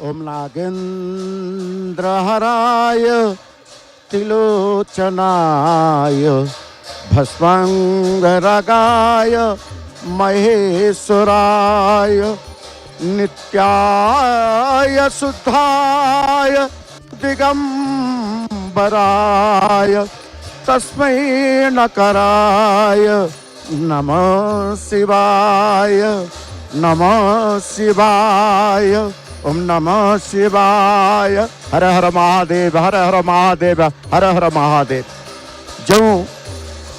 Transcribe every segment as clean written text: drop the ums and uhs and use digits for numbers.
ओम नागेन्द्रहराय त्रिलोचनाय भस्मांगरागाय महेश्वराय नित्याय शुद्धाय दिगंबराय तस्मै नकराय नमः शिवाय नमः शिवाय ओम नमः शिवाय। हर हर महादेव हर हर महादेव हर हर महादेव। जो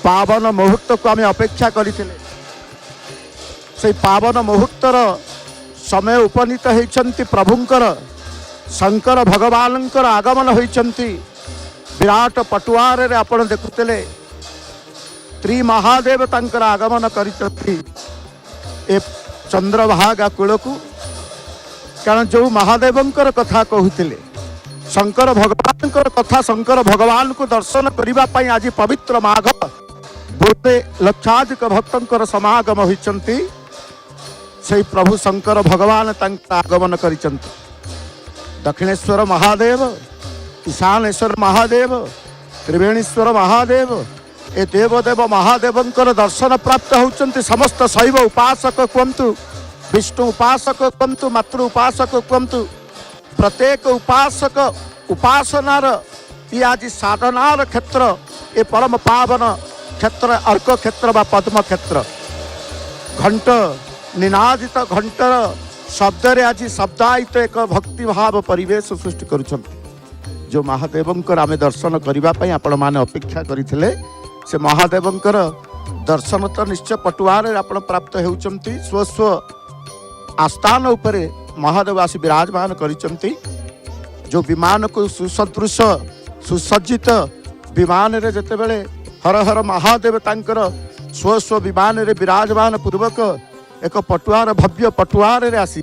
पावन मुहूर्त को आम अपेक्षा करथिले से पावन मुहूर्तर समय उपनीत होइछंती प्रभुंकर शंकर भगवानंकर आगमन होइछंती विराट पटुआर रे आपण देखुतले त्रिमहादेव तांकर आगमन करिछंती ए चंद्रभागा कूलकू। कारण जो महादेवंकर कथा कहते शंकर भगवान कथा शंकर भगवान को दर्शन करने आज पवित्र माघ गोटे लक्षाधिक भक्तंकर समागम होती से प्रभु शंकर भगवान आगमन कर दक्षिणेश्वर महादेव ईशानेश्वर महादेव त्रिवेणीश्वर महादेव ए देवदेव महादेवंकर दर्शन प्राप्त होती समस्त शैव उपासक कहतु विष्णु उपासक कहतु मातृ उपासक कहतु प्रत्येक उपासक उपासनार ये आज साधनार क्षेत्र ए परम पावन क्षेत्र अर्क क्षेत्र बा पद्म क्षेत्र घंट निनादित घंटर शब्द रे आज शब्दायित एक भक्ति भाव परिवेश सृष्टि करुछंती। जो महादेवंकर आमे दर्शन करने आपण माने अपेक्षा करथिले से महादेवंकर दर्शन तो निश्चय पटुआर आपण प्राप्त होउछंती। स्व स्व आस्थान उपरे महादेव आसी विराजमान करिचंती। जो विमान को सुसदृश सुसज्जित विमान रे जते बेले हर हर महादेव तांकर स्व स्व विमान रे विराजमान पूर्वक एक पटुआर भव्य पटुआर रे आसी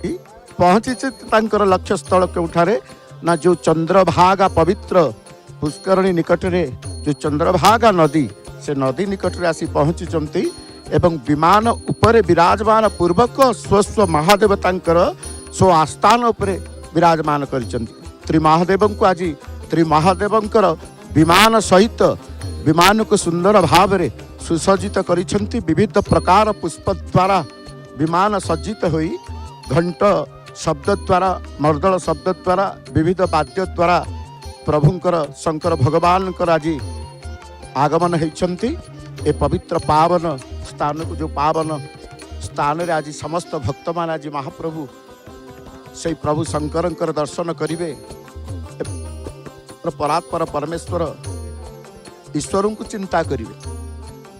पहुंची तांकर लक्ष्य स्थल केउठारे ना जो चंद्रभागा पवित्र पुष्करणी निकट रे जो चंद्रभागा नदी से नदी निकट रे आसी पहुंची एवं विमान उपरे विराजमान पूर्वक स्वस्व महादेव तांकर स्व आस्थान उपरे विराजमान करिसंती। त्रिमहादेव को आज त्रिमहादेवंकर विमान सहित विमान को सुंदर भाव रे सुसज्जित करिसंती। विविध प्रकार पुष्प द्वारा विमान सज्जित होई घंट शब्द द्वारा मर्दल शब्द द्वारा विविध वाद्य द्वारा प्रभुंकर शंकर भगवानकर आज आगमन होइछंती। ए पवित्र पावन स्थान को जो पावन स्थान रे आज समस्त भक्त मान आज महाप्रभु से प्रभु शंकरंकर दर्शन करिवे। परात्पर परमेश्वर ईश्वर को चिंता करिवे।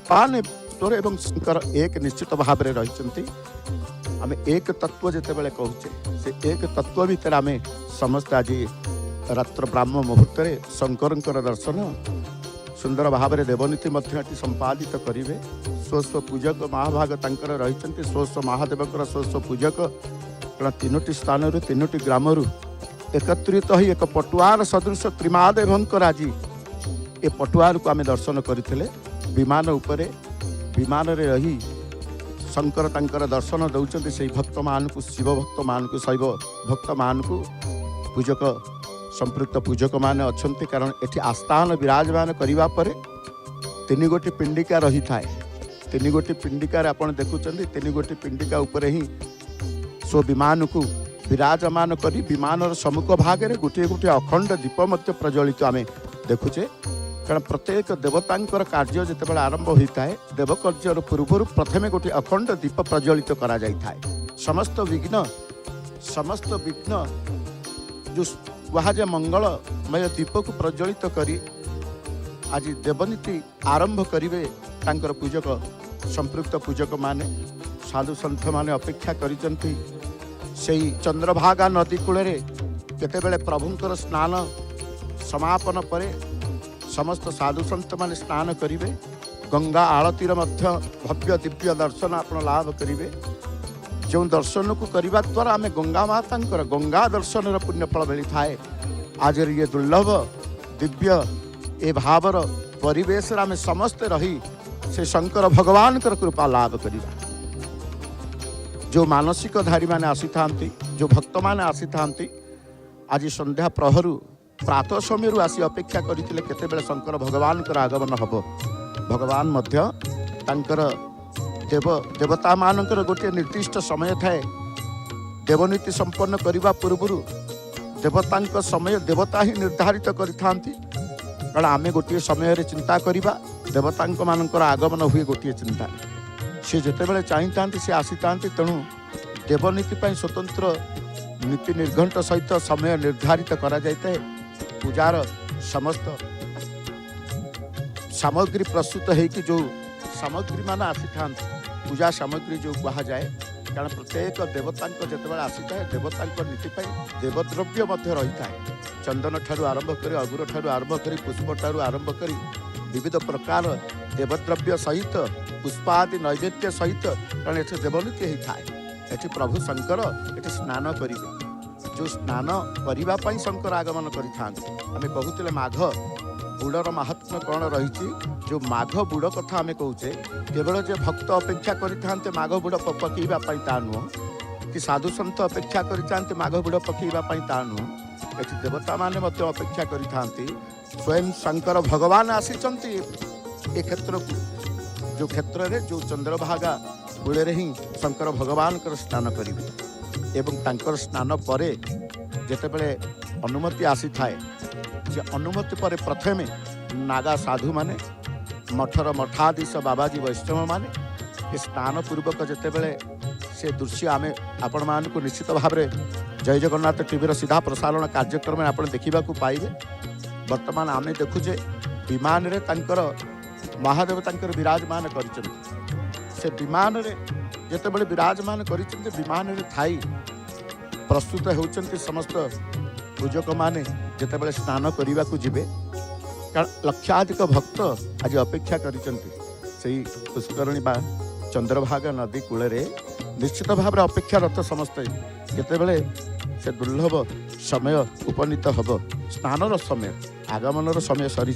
पान ईश्वर एवं शंकर एक निश्चित भाव में रहिछंती। आमे एक तत्व जेते बेले कहूचे से एक तत्व भीतर आमे समस्त आज रात्र ब्राह्म मुहूर्त रे शंकरंकर दर्शन सुंदर भाव में देवनीति संपादित करेंगे। स्वस्व पूजक महाभाग तांकर रहिचंती। स्वस्व महादेवकर स्वस्व पूजक कारण तीनोटी स्थान तीनोटी ग्राम एकत्रित ही एक पटुआर सदृश त्रिमहादेवंकर आज ये पटुआर को आम दर्शन करते विमान उपरे विमान रे रही शंकर तांकर दर्शन दौरान से भक्त मान को शिव भक्त मान को शैव भक्त मान को पूजक संपृक्त पूजक माने अच्छे। कारण एठी आस्थान विराजमान करने पर तीन गोटी पिंडिका रही थाए। तीन गोटी पिंडिकार आपण देखुचंदी तीन गोटी पिंडिका उपरे ही सो विमान को विराजमान करी विमान सम्मुख भाग में गोटे गोटे अखंड दीप मध्य प्रज्वलित आमे देखुचे। कारण प्रत्येक देवतांकर कार्य जितेबाला आरंभ होता है देवकार्यर पूर्व प्रथमे गोटे अखंड दीप प्रज्वलित करा जाय थाए। समस्त विघ्न जो वहाजे मंगलमय दीप को प्रज्वलित करी आज देवनीति आरंभ करिवे। तांकर पूजक संपृक्त पूजक माने साधु संत माने अपेक्षा करिचंती। सेई चंद्रभागा नदी कूले केतेबेले प्रभुंकर स्नान समापन परे समस्त साधु संत माने स्नान करिवे। गंगा आळतीर मध्य भव्य दिव्य दर्शन आपण लाभ करिवे। जो दर्शन को करने द्वारा आम गंगा माता गंगा दर्शन पुण्यफल मिली थाए। आज ये दुर्लभ दिव्य ए भावर परिवेश आम समस्ते रही से शंकर भगवान कृपा लाभ करिबा। जो मानसिक धारी माने आसी थांती जो भक्त माने आसी थांती आज संध्या प्रहरु प्रातः समय आसी अपेक्षा करते केतेबेले शंकर भगवान आगमन हम भगवान मध्य तांकर देवता मानकर गोटे निर्दिष्ट समय थाए देवनीति संपन्न करने पूर्व देवता समय देवता ही निर्धारित करिथांती कारण आमे गोटे समय चिंता करवा देवता मानकर आगमन हुए गोटे चिंता सी जितेबाला चाहिए सी आसी था तेणु देवनीति स्वतंत्र नीति निर्घंट सहित समय निर्धारित करा जाए पूजार समस्त सामग्री प्रस्तुत है कि जो सामग्री मान आसी था पूजा सामग्री जो कहा जाए कारण प्रत्येक देवता जितेबाला आसी था देवता नीति देवद्रव्य रही था चंदन ठारू आरंभ कर अगुर ठारू आरंभ कर पुष्प ठारू आरंभ कर विविध प्रकार देवद्रव्य सहित पुष्पादि नैवेद्य सहित कारण ये देवनीति होता है ये प्रभु शंकर ये स्नान करेंगे जो स्नान करने शंकर आगमन करें कहते माघ बुड़र महात्म्य कौन रही जो माघ बुड़ कथा आम कहे केवल जे भक्त अपेक्षा करते माघ बुड़ पकईवाई ता नुह कि साधु सन्त अपेक्षा करते माघ बुड़ पकईवाई ता नुह ये देवता माने अपेक्षा करते स्वयं शंकर भगवान आसी ए क्षेत्र को जो क्षेत्र में जो चंद्रभागा कूले ही शंकर भगवान स्नान करेंगे एवं तांकर स्नान पर जितेबले अनुमति आसी थाए जे अनुमति पर प्रथमे नागा साधु माने मठर मठाधीश बाबाजी वैष्णव माने स्नान पूर्वक जितेबले से दृश्य आमे आपण मानकु निश्चित भाव में जय जगन्नाथ टीवी सीधा प्रसारण कार्यक्रम आप देखा पाइबे वर्तमान आमे देखुचे विमान रे तांकर महादेव तांकर विराजमान कर से विमान रे जितेबले विराजमान कर विमान रे थाई प्रस्तुत होउचंती समस्त पूजक माने जितेबले स्नान करने को जीवे कारण लक्षाधिक भक्त आज अपेक्षा करिसेंती पुष्करणी बा चंद्रभागा नदी कूल निश्चित भाव में अपेक्षारत समस्ते केतेबेले से दुर्लभ समय उपनीत हम स्नानर समय आगमनर समय सरी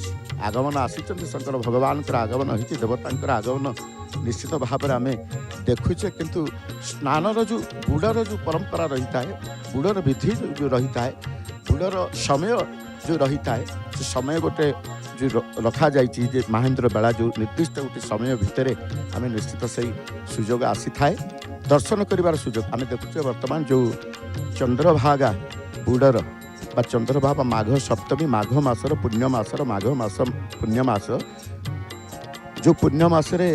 आगमन आसी शंकर भगवान आगमन होती देवता आगमन निश्चित भाव में आम देखुचे किंतु स्नानर जो बुड़र जो परंपरा रही है बुड़र विधि जो रही है बुड़र समय जो रही है से समय गोटे जो रखा जाए महेंद्र बेला जो निर्दिष्ट गोटे समय भितर आम निश्चित से सुजोग आसी थाए दर्शन कर सुजोग आम देखुचे वर्तमान जो चंद्रभागा बुड़र बा चंद्रभागा माघ सप्तमी माघ मासर पुण्यमासर माघ मास पुण्यमास जो पुण्यमासरे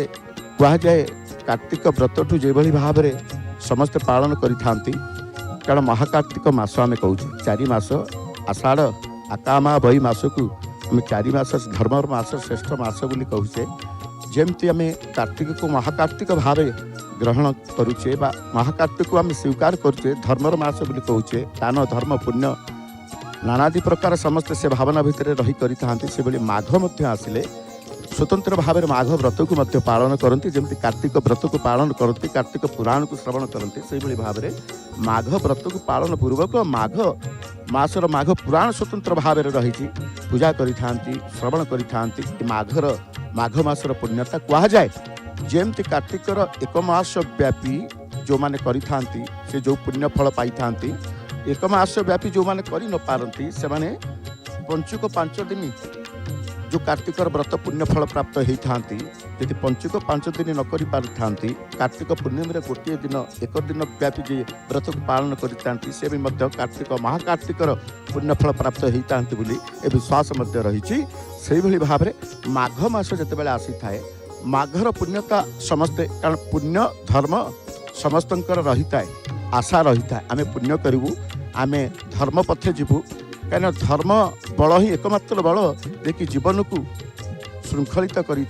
कह जाए कार्तिक व्रत ठू जो भाव में समस्ते पालन करिथांती कारण महाकार्तिक मास आम कहूँ 4 मास आषाढ़ आकामा बई मास को आम 4 मास धर्मर मास श्रेष्ठ मास बोली कहूचे जमती आम कार्तिक को महाकार्तिक भाव ग्रहण करुचे बा महाकार्तिक को आम स्वीकार करुचे धर्मर मास बोली कहूचे दान धर्म पुण्य नानादि प्रकार समस्त से भावना भितर रही करिथांती से बोली माघ मध्य आसिले स्वतंत्र भाव में माघ व्रत को पालन करती जमी कार्तिक व्रत को पालन करती कार्तिक पुराण को श्रवण करती से भाव में माघ व्रत को पालन पूर्वक माघ मासर माघ पुराण स्वतंत्र भाव में रही पूजा करिथांती श्रवण करिथांती माघर माघ मासर पुण्यता कह जाए जमती कार्तिकर 1 मास व्यापी जो माने करिथांती से जो पुण्य फल पाई थांती 1 मास व्यापी जो माने करि न पारंती से माने पंचुक 5 दिन जो कार्तिकर व्रत पुण्य फल प्राप्त होती यदि पंचुक 5 दिन न करि पारथांती कार्तिक पूर्णिम गोटे दिन 1 दिन व्यापी जे व्रत को पालन करते से भी मध्य कार्तिक महाकार्तिकर पुण्य फल प्राप्त होता बोली ए विश्वास मध्य रही से भाव में माघ मास जितेबाला आसी थाए माघर पुण्यता समस्ते कारण पुण्य धर्म समस्तंकर रही है आशा रही है आम पुण्य करूँ आम धर्म पथे जीवु कहीं धर्म बल ही एकमात्र बल देखिए जीवन को श्रृंखलित करें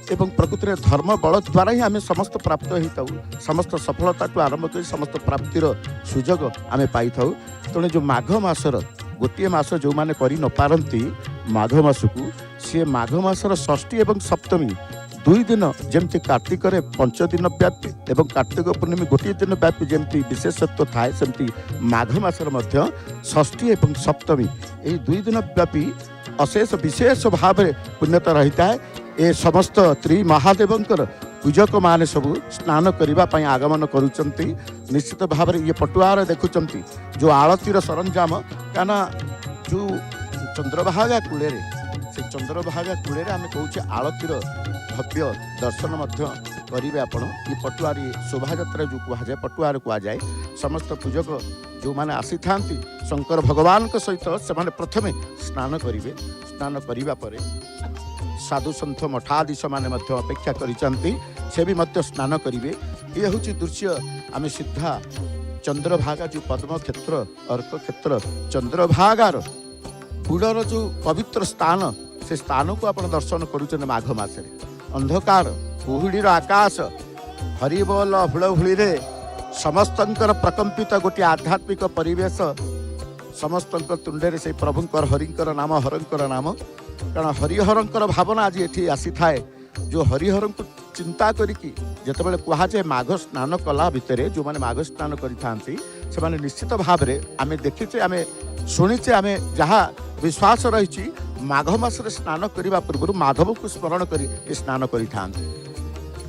प्रकृति में धर्म बल द्वारा ही आम समस्त प्राप्त होता समस्त सफलता को आरंभ कर समस्त प्राप्तिर सुजोग आम पाई था तेणु जो माघ मासर गोटे मास जो मैंने कर न पारती माघ मास को सी माघ मासर षष्ठी एवं सप्तमी 2 दिन जमती कार्तिक 5 दिन व्यापी एवं कार्तिक पूर्णिमा गोटे दिन व्यापी जमती विशेषत्व थाए सेमती माघ मासर मध्य षष्ठी एवं सप्तमी यही 2 दिन व्यापी अशेष विशेष भाव में पुण्यता रही है ए समस्त त्रि महादेवंकर पूजक माने सब स्नान करने आगमन करुचंती। निश्चित भाव में ये पटुआर देखुंत जो आलतीर सरंजाम क्या जो चंद्रभागा कूले से चंद्रभागा कूले आम कहे आलतीर भव्य दर्शन करेंगे आपण। ये पटुआर शोभा यात्रा जो कहुए पटुआर कहुए समस्त पूजक जो मैंने आसी था शंकर भगवान सहित से प्रथमे स्नान करेंगे। स्नान करने साधु सन्थ मठाधीश मैंने अपेक्षा करिसें से भी स्नान करेंगे। ये हूँ दृश्य आम सीधा चंद्रभागा जो पद्म क्षेत्र अर्क क्षेत्र चंद्रभागार कूलर जो पवित्र स्थान से स्थान को आप दर्शन करुँच माघ मसरे अंधकार कुहुड़ीर आकाश हरिबोल हुड़हुड़ी समस्त प्रकंपित गोटे आध्यात्मिक परिवेश समस्त तुंडे से प्रभुंकर हरिंकर नाम हरंकर नाम कारण हरिहरंकर भावना आज ये आसी थाए जो हरिहर को चिंता करिकी जितेबाला कहुए माघ स्नान कला भितर जो मैंने माघ स्नान करें निश्चित भाव में आम देखीचे आम शुणीचे आम जहाँ विश्वास रही माघ मासरे स्नान करने पूर्व माधव को स्मरण कर स्नान करें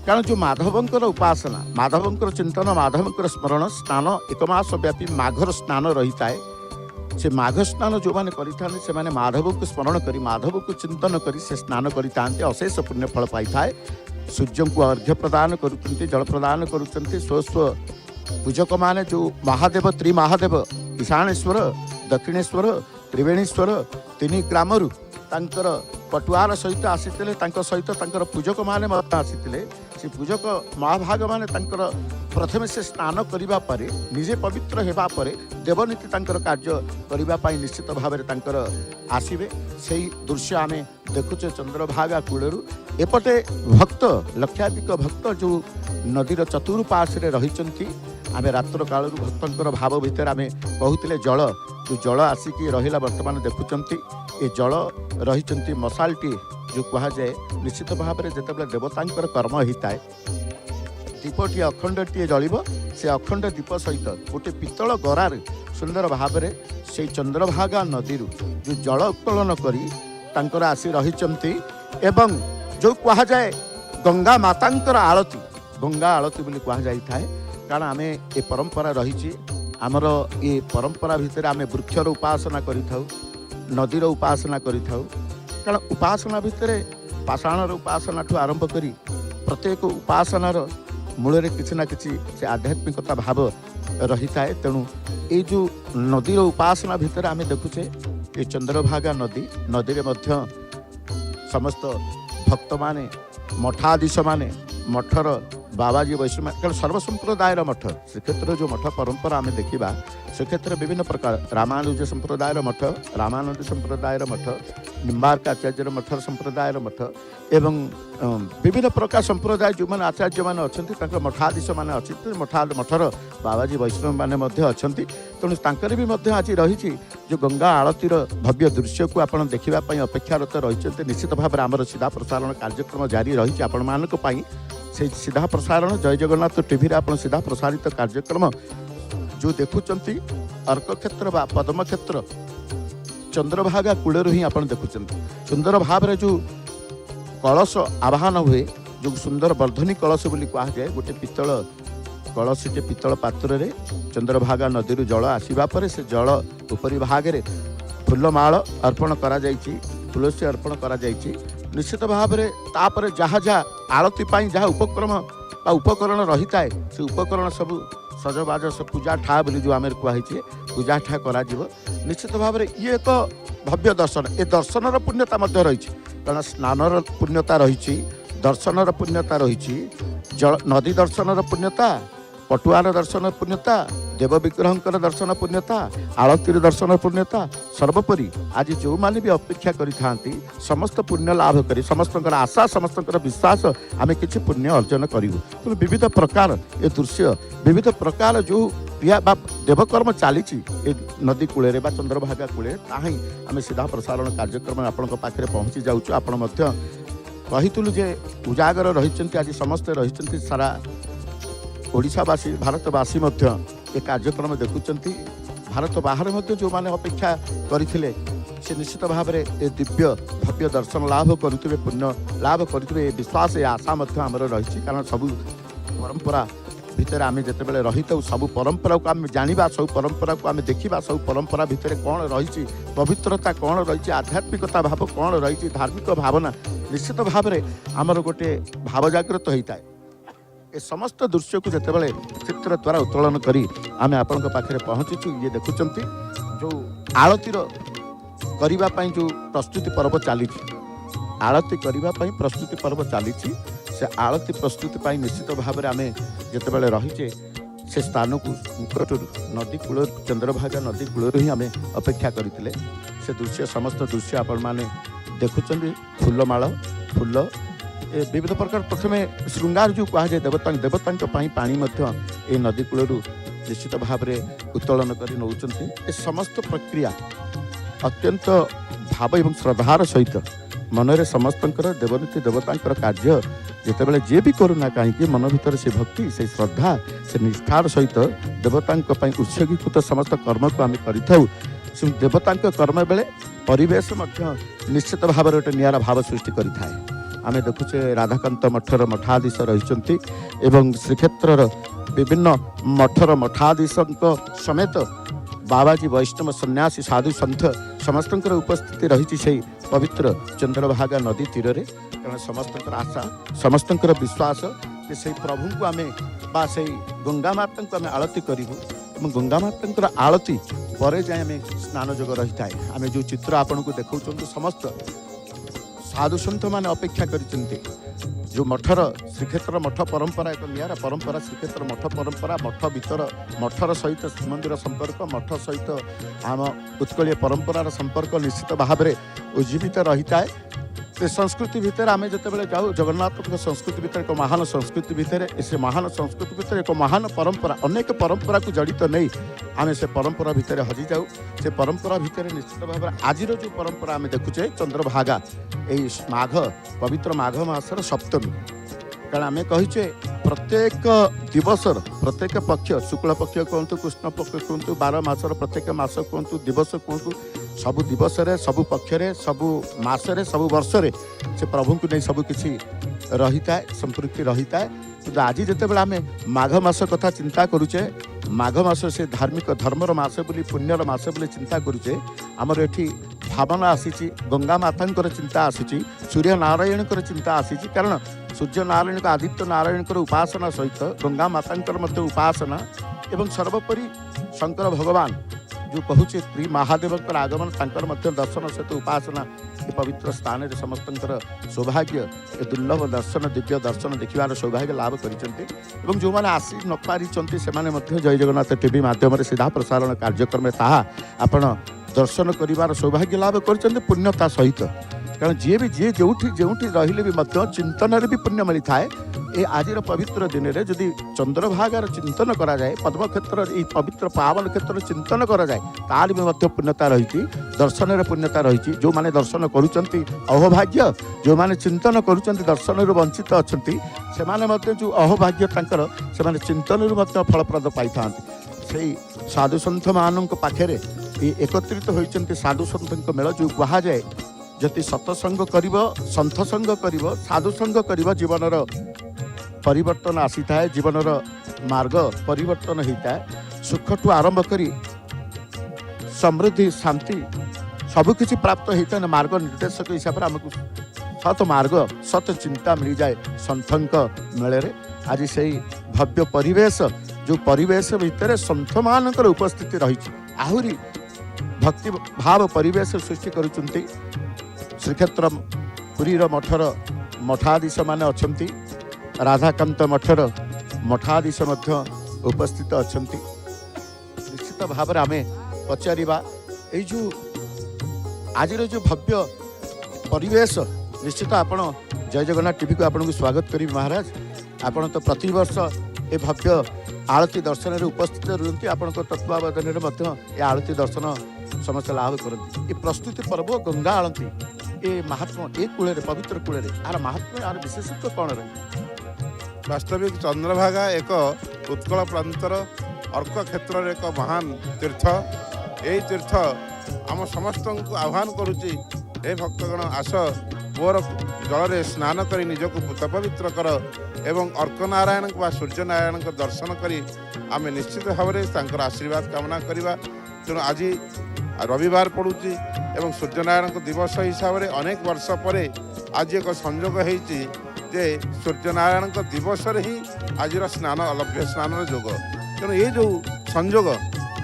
कारण जो माधवंकर उपासना माधवंकर चिंतन माधवंकर स्मरण स्नान एक मास व्यापी माघर स्नान रही थाए। से माघ स्नान जो मैंने करें माधव को स्मरण कर माधव को चिंतन कर स्नान करें अशेष पुण्यफल पाई थाए। सूर्य को अर्घ्य प्रदान करुँच जल प्रदान करुँच स्वस्व पूजक माने जो महादेव त्रिमहादेव ईशानेश्वर दक्षिणेश्वर त्रिवेणीश्वर तीन ग्रामरू तांकर पटुआर सहित आसीते सहित पूजक माने आसीते से पूजक महाभाग माने प्रथम से स्नान करने पर निजे पवित्र होगा पर देवनीति कार्य करने निश्चित भाव में आसवे से दृश्य आम देखुचे चंद्रभागा कूलू एपटे भक्त लक्षाधिक भक्त जो नदीर चतुर्पार्श्वे रही आम रात्र कालू भक्तर भाव भितर आम कहते जल जो जल आसिकी रहा बर्तमान देखुंत ये जल रही मशालटी जो कहुए निश्चित भाव में जिते देवतांकर कर्म होता है दीपटी अखंडटीए जल से अखंड दीप सहित गोटे पितल गरार सुंदर भाव में से चंद्रभागा नदी जो जल उत्तोलन कर आसी रही एवं जो कहुए गंगा मातांकर आलती गंगा आलती बोली कहुई थाए कारण आम ये परंपरा रही आमर ये परंपरा भितर आम वृक्षर उपासना करिथाउ नदीर उपासना करिथाउ कारण उपासना भितर पाषाणर उपासना ठू आरंभ करी प्रत्येक उपासनार मूल किसी ना किसी से आध्यात्मिकता भाव रही थाए। तेणु ये जो नदीर उपासना भितर आम देखुचे ये चंद्रभागा नदी नदी में समस्त भक्त माने मठाधीश माने मठर बाबाजी वैष्णव कारण सर्वसंप्रदायर मठ श्रीक्षेत्र जो मठ परंपरा आम देखा से क्षेत्र विभिन्न प्रकार रामानुज संप्रदायर मठ रामानंद संप्रदायर मठ निम्बार्काचार्य मठर संप्रदायर मठ एवं विभिन्न प्रकार संप्रदाय जो मैंने आचार्य मैंने अच्छा मठाधीश मैंने अच्छे मठर बाबाजी वैष्णव मैंने अच्छा तेणु तांकर भी आज रही जो गंगा आलतीर भव्य दृश्य को आप देखापी अपेक्षारत रही निश्चित भाव में आमर सीधा प्रसारण कार्यक्रम जारी रही आपण मानक से सीधा प्रसारण जय जगन्नाथ टीवी आप सीधा प्रसारित कार्यक्रम जो देखुंत अर्क क्षेत्र बा पद्म क्षेत्र चंद्रभागा कूलू ही आप देखुं सुंदर भाव में जो कलश आवाहन हुए जो सुंदर वर्धनी कलश बोली कहुए गोटे पितल कलशटे पितल पात्र रे चंद्रभागा नदी जल आसवा पर से जल उपरी भाग में फूलमाल अर्पण करा तुलसी अर्पण करा निश्चित भाव में तापर जहाँ जहाँ आरती जहाँ उपक्रम उपकरण रही थाए से उपकरण सब सजबाज पूजा ठा बोली जो आम कहुचे पूजा ठा करा निश्चित भाव में ये एक भव्य दर्शन ए दर्शन पुण्यता रही कारण स्नानर पुण्यता रही दर्शनर पुण्यता रही जल नदी दर्शनर पुण्यता पटुआर दर्शन पुण्यता देव विग्रहंकर दर्शन पुण्यता आलतीर दर्शन पुण्यता सर्वोपरि आज जो मैंने भी अपेक्षा करी समस्त पुण्य लाभ करी समस्त आशा समस्त विश्वास आम कि पुण्य अर्जन करूँ तो विविध प्रकार ये दृश्य विविध प्रकार जो क्रिया देवकर्म चली नदी कूले चंद्रभागा कूले ताही आम सीधा प्रसारण कार्यक्रम आपण पाखे पहुँची जाऊँ आपण कहीलु जे उजागर रही आज समस्ते रही सारा ओडिशावासी भारतवासी ये कार्यक्रम देखुं भारत बाहर जो मैंने अपेक्षा करते से निश्चित भाव में ए दिव्य भव्य दर्शन लाभ करुवे पुण्य लाभ करुवे विश्वास ए आशा आमर रही कारण सब परंपरा भितर आम जिते रही था सब परंपरा को आम जाना सब परंपरा को आम देखा सब परंपरा भितर कौन रही पवित्रता कौन रही आध्यात्मिकता भाव कौन रही धार्मिक भावना निश्चित भाव में आमर गोटे भाव जागृत होता है। ए समस्त दृश्य को जिते चित्र द्वारा उत्तोलन करी आम आपण पाखे पहुँचीचु ये देखुंत जो आलतीर करने जो प्रस्तुति पर्व चली आलती करने प्रस्तुति पर्व चली से आलती प्रस्तुति पाई निश्चित भाव में आम जिते रहीचे से स्थान को निकट नदी कूल चंद्रभागा नदी कूल ही आम अपेक्षा करते से दृश्य समस्त दृश्य आपण मैंने देखुं फूलमाल फूल विविध प्रकार प्रथम श्रृंगार जो कहुए देवता पानी ये नदी कूल निश्चित भाव में उत्तोलन कर नौकरी समस्त प्रक्रिया अत्यंत भाव एवं श्रद्धार सहित मनरे समस्त देवनीति देवता कार्य जितेबाला जी भी करूना कहीं मन भीतर से भक्ति से श्रद्धा से निष्ठार सहित देवता उत्सर्गीकृत समस्त कर्म को आम कर देवता कर्म बेले परिवेश निश्चित भाव में गोटे निरा भाव सृष्टि करें आम देखुचे राधाकांत मठर मठाधीश रही श्रीक्षेत्र विभिन्न मठर मठाधीश समेत बाबाजी वैष्णव सन्यासी साधु सन्थ समस्त उपस्थिति रही से पवित्र चंद्रभागा नदी तीर रे कारण समस्त आशा समस्त विश्वास से प्रभु को आम बा से गंगा माता को आम आलती करूँ गंगा माता आलती पर जाए आम स्नान जोग रही था आम जो चित्र आपन को देखा समस्त साधु सन्थ मैंने अपेक्षा कर जो मठर श्रीक्षेत्र मठ परंपरा एक निरा परंपरा श्रीक्षेत्र मठ परंपरा मठ भीतर मठर सहित श्रीमंदिर संपर्क मठ सहित आम उत्कलीय परंपरार संपर्क निश्चित भाव में उज्जीवित रही है से संस्कृति भितर आम जिते जाऊ जगन्नाथ संस्कृति भितर एक महान संस्कृति भितर से महान संस्कृति भितर एक महान परंपरा अनेक परंपरा को जड़ित नहीं आम से परंपरा भितर हजि जाऊ से परंपरा भितर निश्चित भाव में आज जो परंपरा आम देखुचे चंद्रभागा यही माघ पवित्र माघ मासर सप्तमी कारण आम कहीचे प्रत्येक दिवसर प्रत्येक पक्ष शुक्ल पक्ष कहतु कृष्ण पक्ष कहतु 12 मासर प्रत्येक मास कहतु दिवस कहतु सबु दिवस सबु पक्षरे सबु मासरे सबु वर्षरे से प्रभु को नहीं सब किसी रही था संपृक्ति रही था कि आज जिते आम माघ मास कथा चिंता करुचे माघ मास से धार्मिक धर्मर मास बोली पुण्यर मास बोली चिंता करुचे आमर एठी भावना आसी गंगा माता चिंता आसी सूर्य नारायण चिंता आसी कारण सूर्य नारायण आदित्य नारायण उपासना सहित गंगा माता उपासना एवं सर्वोपरि शंकर भगवान जो कहूचे श्री महादेव आगमन दर्शन सहित उपासना ये पवित्र स्थान समस्त सौभाग्य ए दुर्लभ दर्शन दिव्य दर्शन देखिबार सौभाग्य लाभ कर जो मैंने आसी न पारी से जय जगन्नाथ टीवी माध्यम सीधा प्रसारण कार्यक्रम ताहा आपण दर्शन करिवार सौभाग्य लाभ कर पुण्यता सहित कारण जी भी जी जो रहिले भी चिंतन भी पुण्य मिलता है ए आज पवित्र दिन में जदि चंद्रभागार चिंतन करा जाए पद्म क्षेत्र ये पवित्र पावन क्षेत्र चिंतन करा जाए तार भी पुण्यता रही दर्शन पुण्यता रही जो माने दर्शन करुचंती अहोभाग्य जो माने चिंतन करुचंती दर्शन वंचित अच्छा से जो अहोभाग्य से चिंतन फलप्रद पाई था से साधु सन्थ मान पाखे एकत्रित होती साधु सन्थ मेल जो कहुए जति सत्संग कर सन्थ संग कर साधु संग कर जीवनर परिवर्तन आसी था जीवनर मार्ग परिवर्तन होता है सुख ठू आरंभ करी समृद्धि शांति सबकि प्राप्त होता है मार्ग निर्देशक हिसाब से आमको सत मार्ग सत चिंता मिल जाए सन्थक मेले आज से भव्य परिवेश जो परिवेश भितर सन्थ मान उपस्थिति रही आहरी भक्ति भाव परिवेश सृष्टि करुचंती श्रीक्षेत्र पुरीर मठर मठाधीश माने अछंती राधाकांत मठर मठाधीश उपस्थित अछंती निश्चित भाव में आम पचारिबा ए जो आज जो भव्य परिवेश निश्चित आपण जय जगन्नाथ टीवी को आपन को स्वागत करी महाराज आपण तो प्रति वर्ष ए भव्य आरती दर्शन में उपस्थित रुहति आपण तत्वावधान में आरती दर्शन समस्त लाभ करती ये प्रस्तुति पर्व गंगा आलती ये महात्मा एक कूल पवित्र कूल यार महात्मा यार विशेषत्व कौन रही वास्तविक चंद्रभागा एक उत्कल प्रांतर अर्क क्षेत्र एक महान तीर्थ यही तीर्थ आम समस्त को आह्वान करुच्ची हे भक्तगण आस मोर जल स्नान कर निजक पवित्र कर एवं अर्कनारायण व सूर्यनारायण दर्शन करी आम निश्चित भाव में आशीर्वाद कामना करवा। तेणु आज रविवार पड़ुची एवं सूर्यनारायण दिवस हिसाब से अनेक वर्ष पर आज एक संयोग होती जे सूर्यनारायण दिवस ही आज स्नान अलभ्य स्नान जोग। तेणु ये जो संयोग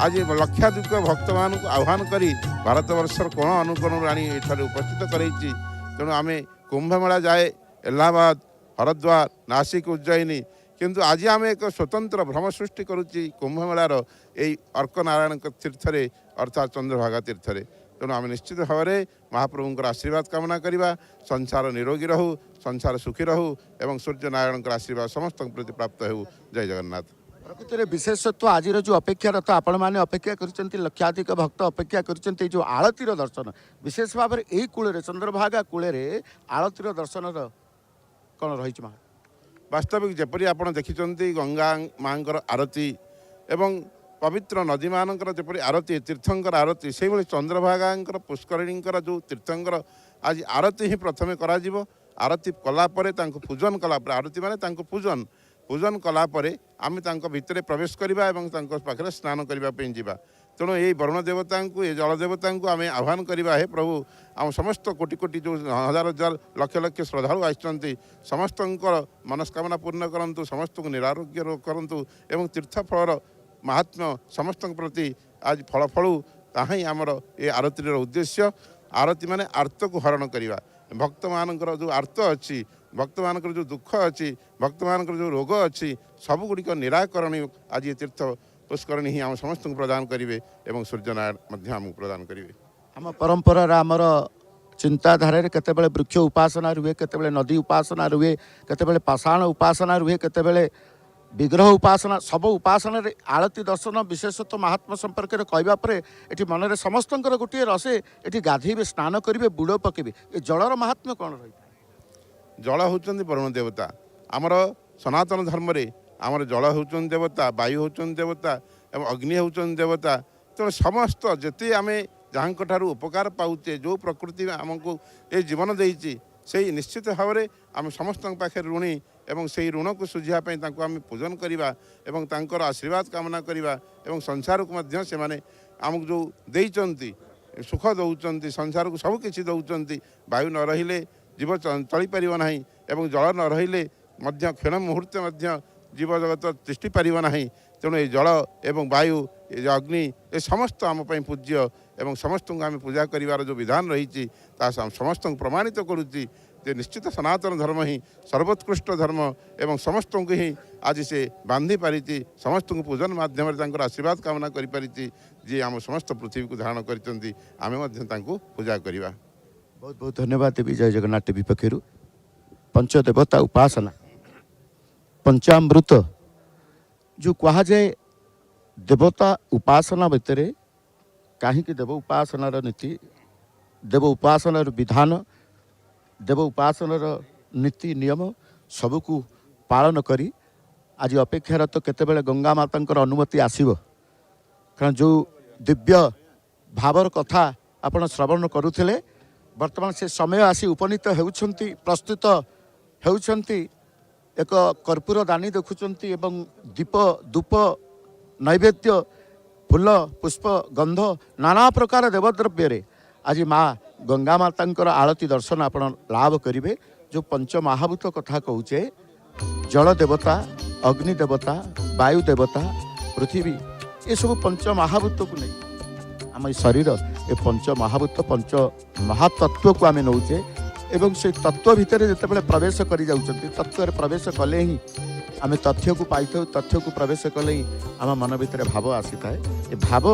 आज लक्षाधिक भक्त मान आह्वान करी भारत वर्षर कोण अनुकोण आनी एठारे उपस्थित कराई। तेणु आम कुंभमेला जाए इलाहाबाद हरिद्वार नासिक उज्जयिनी किंतु आज आम एक स्वतंत्र भ्रम सृष्टि करुच्ची कुंभमेलार यही अर्कनारायण तीर्थरे अर्थात चंद्रभागा तीर्थरे। तेणु आम निश्चित भाव में महाप्रभुंर आशीर्वाद कामना करवा संसार निरोगी रहू संसार सुखी रहू एवं सूर्यनारायण आशीर्वाद समस्त प्रति प्राप्त हो। जय जगन्नाथ। प्रकृति में विशेषत्व आज जो अपेक्षारत आपण मैंने अपेक्षा कर लक्षाधिक भक्त अपेक्षा कर जो आलतीर दर्शन विशेष भाव में यही कूल चंद्रभागा कूल आलतीर दर्शन कौन रही वास्तविक जपरी आप देखिं गंगा माँ आरती एवं पवित्र नदी मानकर जपरी आरती तीर्थंकर आरती से भाई चंद्रभागा पुष्करिणी जो तीर्थंकर आज आरती ही प्रथमे करा आरती कलापर पूजन कलापर आरती माने पूजन पूजन कलापर आम भितर प्रवेश करवा पाखे स्नान करने जावा। तेणु ये वरुण देवता को ये जल देवता को आम आह्वान करवा हे प्रभु आम समस्त कोटि कोटि जो हजार हजार लक्ष लक्ष श्रद्धालु आसती समस्त मनस्कामना पूर्ण करूँ समस्त को निरारोग्य करूँ एवं तीर्थफलर महात्म्य समस्त प्रति आज फल फलू ताही आमर ये आरतीर उद्देश्य। आरती माने आर्त को हरण करवा भक्त मानकर जो आर्त अच्छी भक्त मानकर जो दुख अच्छी भक्त मानकर जो रोग अच्छी सबुगुड़िक निराकरण आज ये तीर्थ पुष्करणी ही आम समस्त को प्रदान करेंगे एवं सूर्यनारायण आमको प्रदान करेंगे। आम परंपरार आमर चिंताधारा केतेबेले वृक्ष उपासना रुहे केतेबेले नदी उपासना रुहे केतेबेले पाषाण उपासना रुहे केतेबेले विग्रह उपासना सब उपासना आलती दर्शन विशेषतः महात्मा संपर्क में कहवा पर ये मन में समस्त गोटे रसे ये गाधे स्नान करेंगे बुड़ पकेबे ये जलर महात्म्य कौन रही जल होचंदी वरुण देवता आमर सनातन धर्म रे आमर जल होचंदी देवता वायु होचंदी देवता एवं अग्नि होचंदी देवता। तेणु समस्त जिते आम जहाँ ठारू उपकार पाऊे जो प्रकृति आमको ये जीवन देती से निश्चित भाव में आम समस्त पाखे ऋणी एवं से ऋण को सुझापी आम पूजन करवा एवं तांकर आशीर्वाद कामना करवा एवं संसार को मध्य से माने आमको जो देइचंती सुख दौरान संसार को सबकि दौरान वायु न रहिले जीव चली पार ना एवं जल न रहिले क्षण मुहूर्त जीव जगत तिष्टि पार ना। तेणु ये जल एवं वायु ये अग्नि ये समस्त आम पूज्य एवं समस्त को आम पूजा करार जो विधान रही समस्त प्रमाणित करुच्ची जे निश्चित सनातन धर्म ही सर्वोत्कृष्ट धर्म एवं समस्त को ही आज से बांधी पारी समस्त को पूजन माध्यम आशीर्वाद कामना करी जी आम समस्त पृथ्वी को धारण करें पूजा करवा। बहुत बहुत धन्यवाद देवी जय जगन्नाथ टीवी पक्षर पंचदेवता उपासना पंचामृत जो कह जाए देवता उपासना भितर कहीं देव उपासनार नीति देव उपासनार विधान देव उपासनार नीति नियम सबको पालन करी आज अपेक्षारत केतेबेले गंगा माता अनुमति आसीबो कारण जो दिव्य भावर कथा आपण श्रवण करुथिले वर्तमान से समय आसी उपनीत होउछंती प्रस्तुत होउछंती एक कर्पूर दानी देखुचंती एवं दीप धूप नैवेद्य फूल पुष्प गंध नाना प्रकार देवद्रव्य रे आज माँ गंगा माता आरती दर्शन आपण लाभ करेंगे। जो पंच महाभूत कथा कहूचे जल देवता अग्नि देवता वायु देवता पृथ्वी ये सब पंच महाभूत को नहीं आम शरीर ये पंच महाभूत पंच महातत्व को आम नौचे एवं से तत्व भितर जिते प्रवेश कर तत्व प्रवेश कले ही आम तथ्य को पाई तथ्य को प्रवेश कले ही आम मन भितर भाव आसी था ये भाव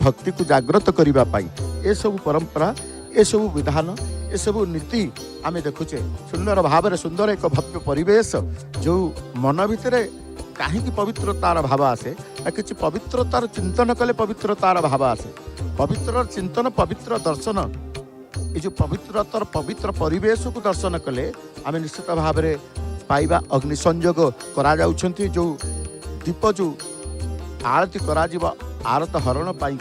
भक्ति को जागृत करने ये सब परंपरा ये सब विधान ये सब नीति आम देखुचे सुंदर भाव में सुंदर एक भव्य परिवेश जो मन भितर कहीं पवित्रतार भाव आसे कि पवित्रतार चिंतन कले पवित्रतार भाव आसे पवित्र चिंतन पवित्र दर्शन ये जो पवित्रतार पवित्र परिवेश को दर्शन कले आम निश्चित भाव में पाइबा अग्नि संयोग करा जाउछंती जो दीप जो आरती करा आरत हरण पाई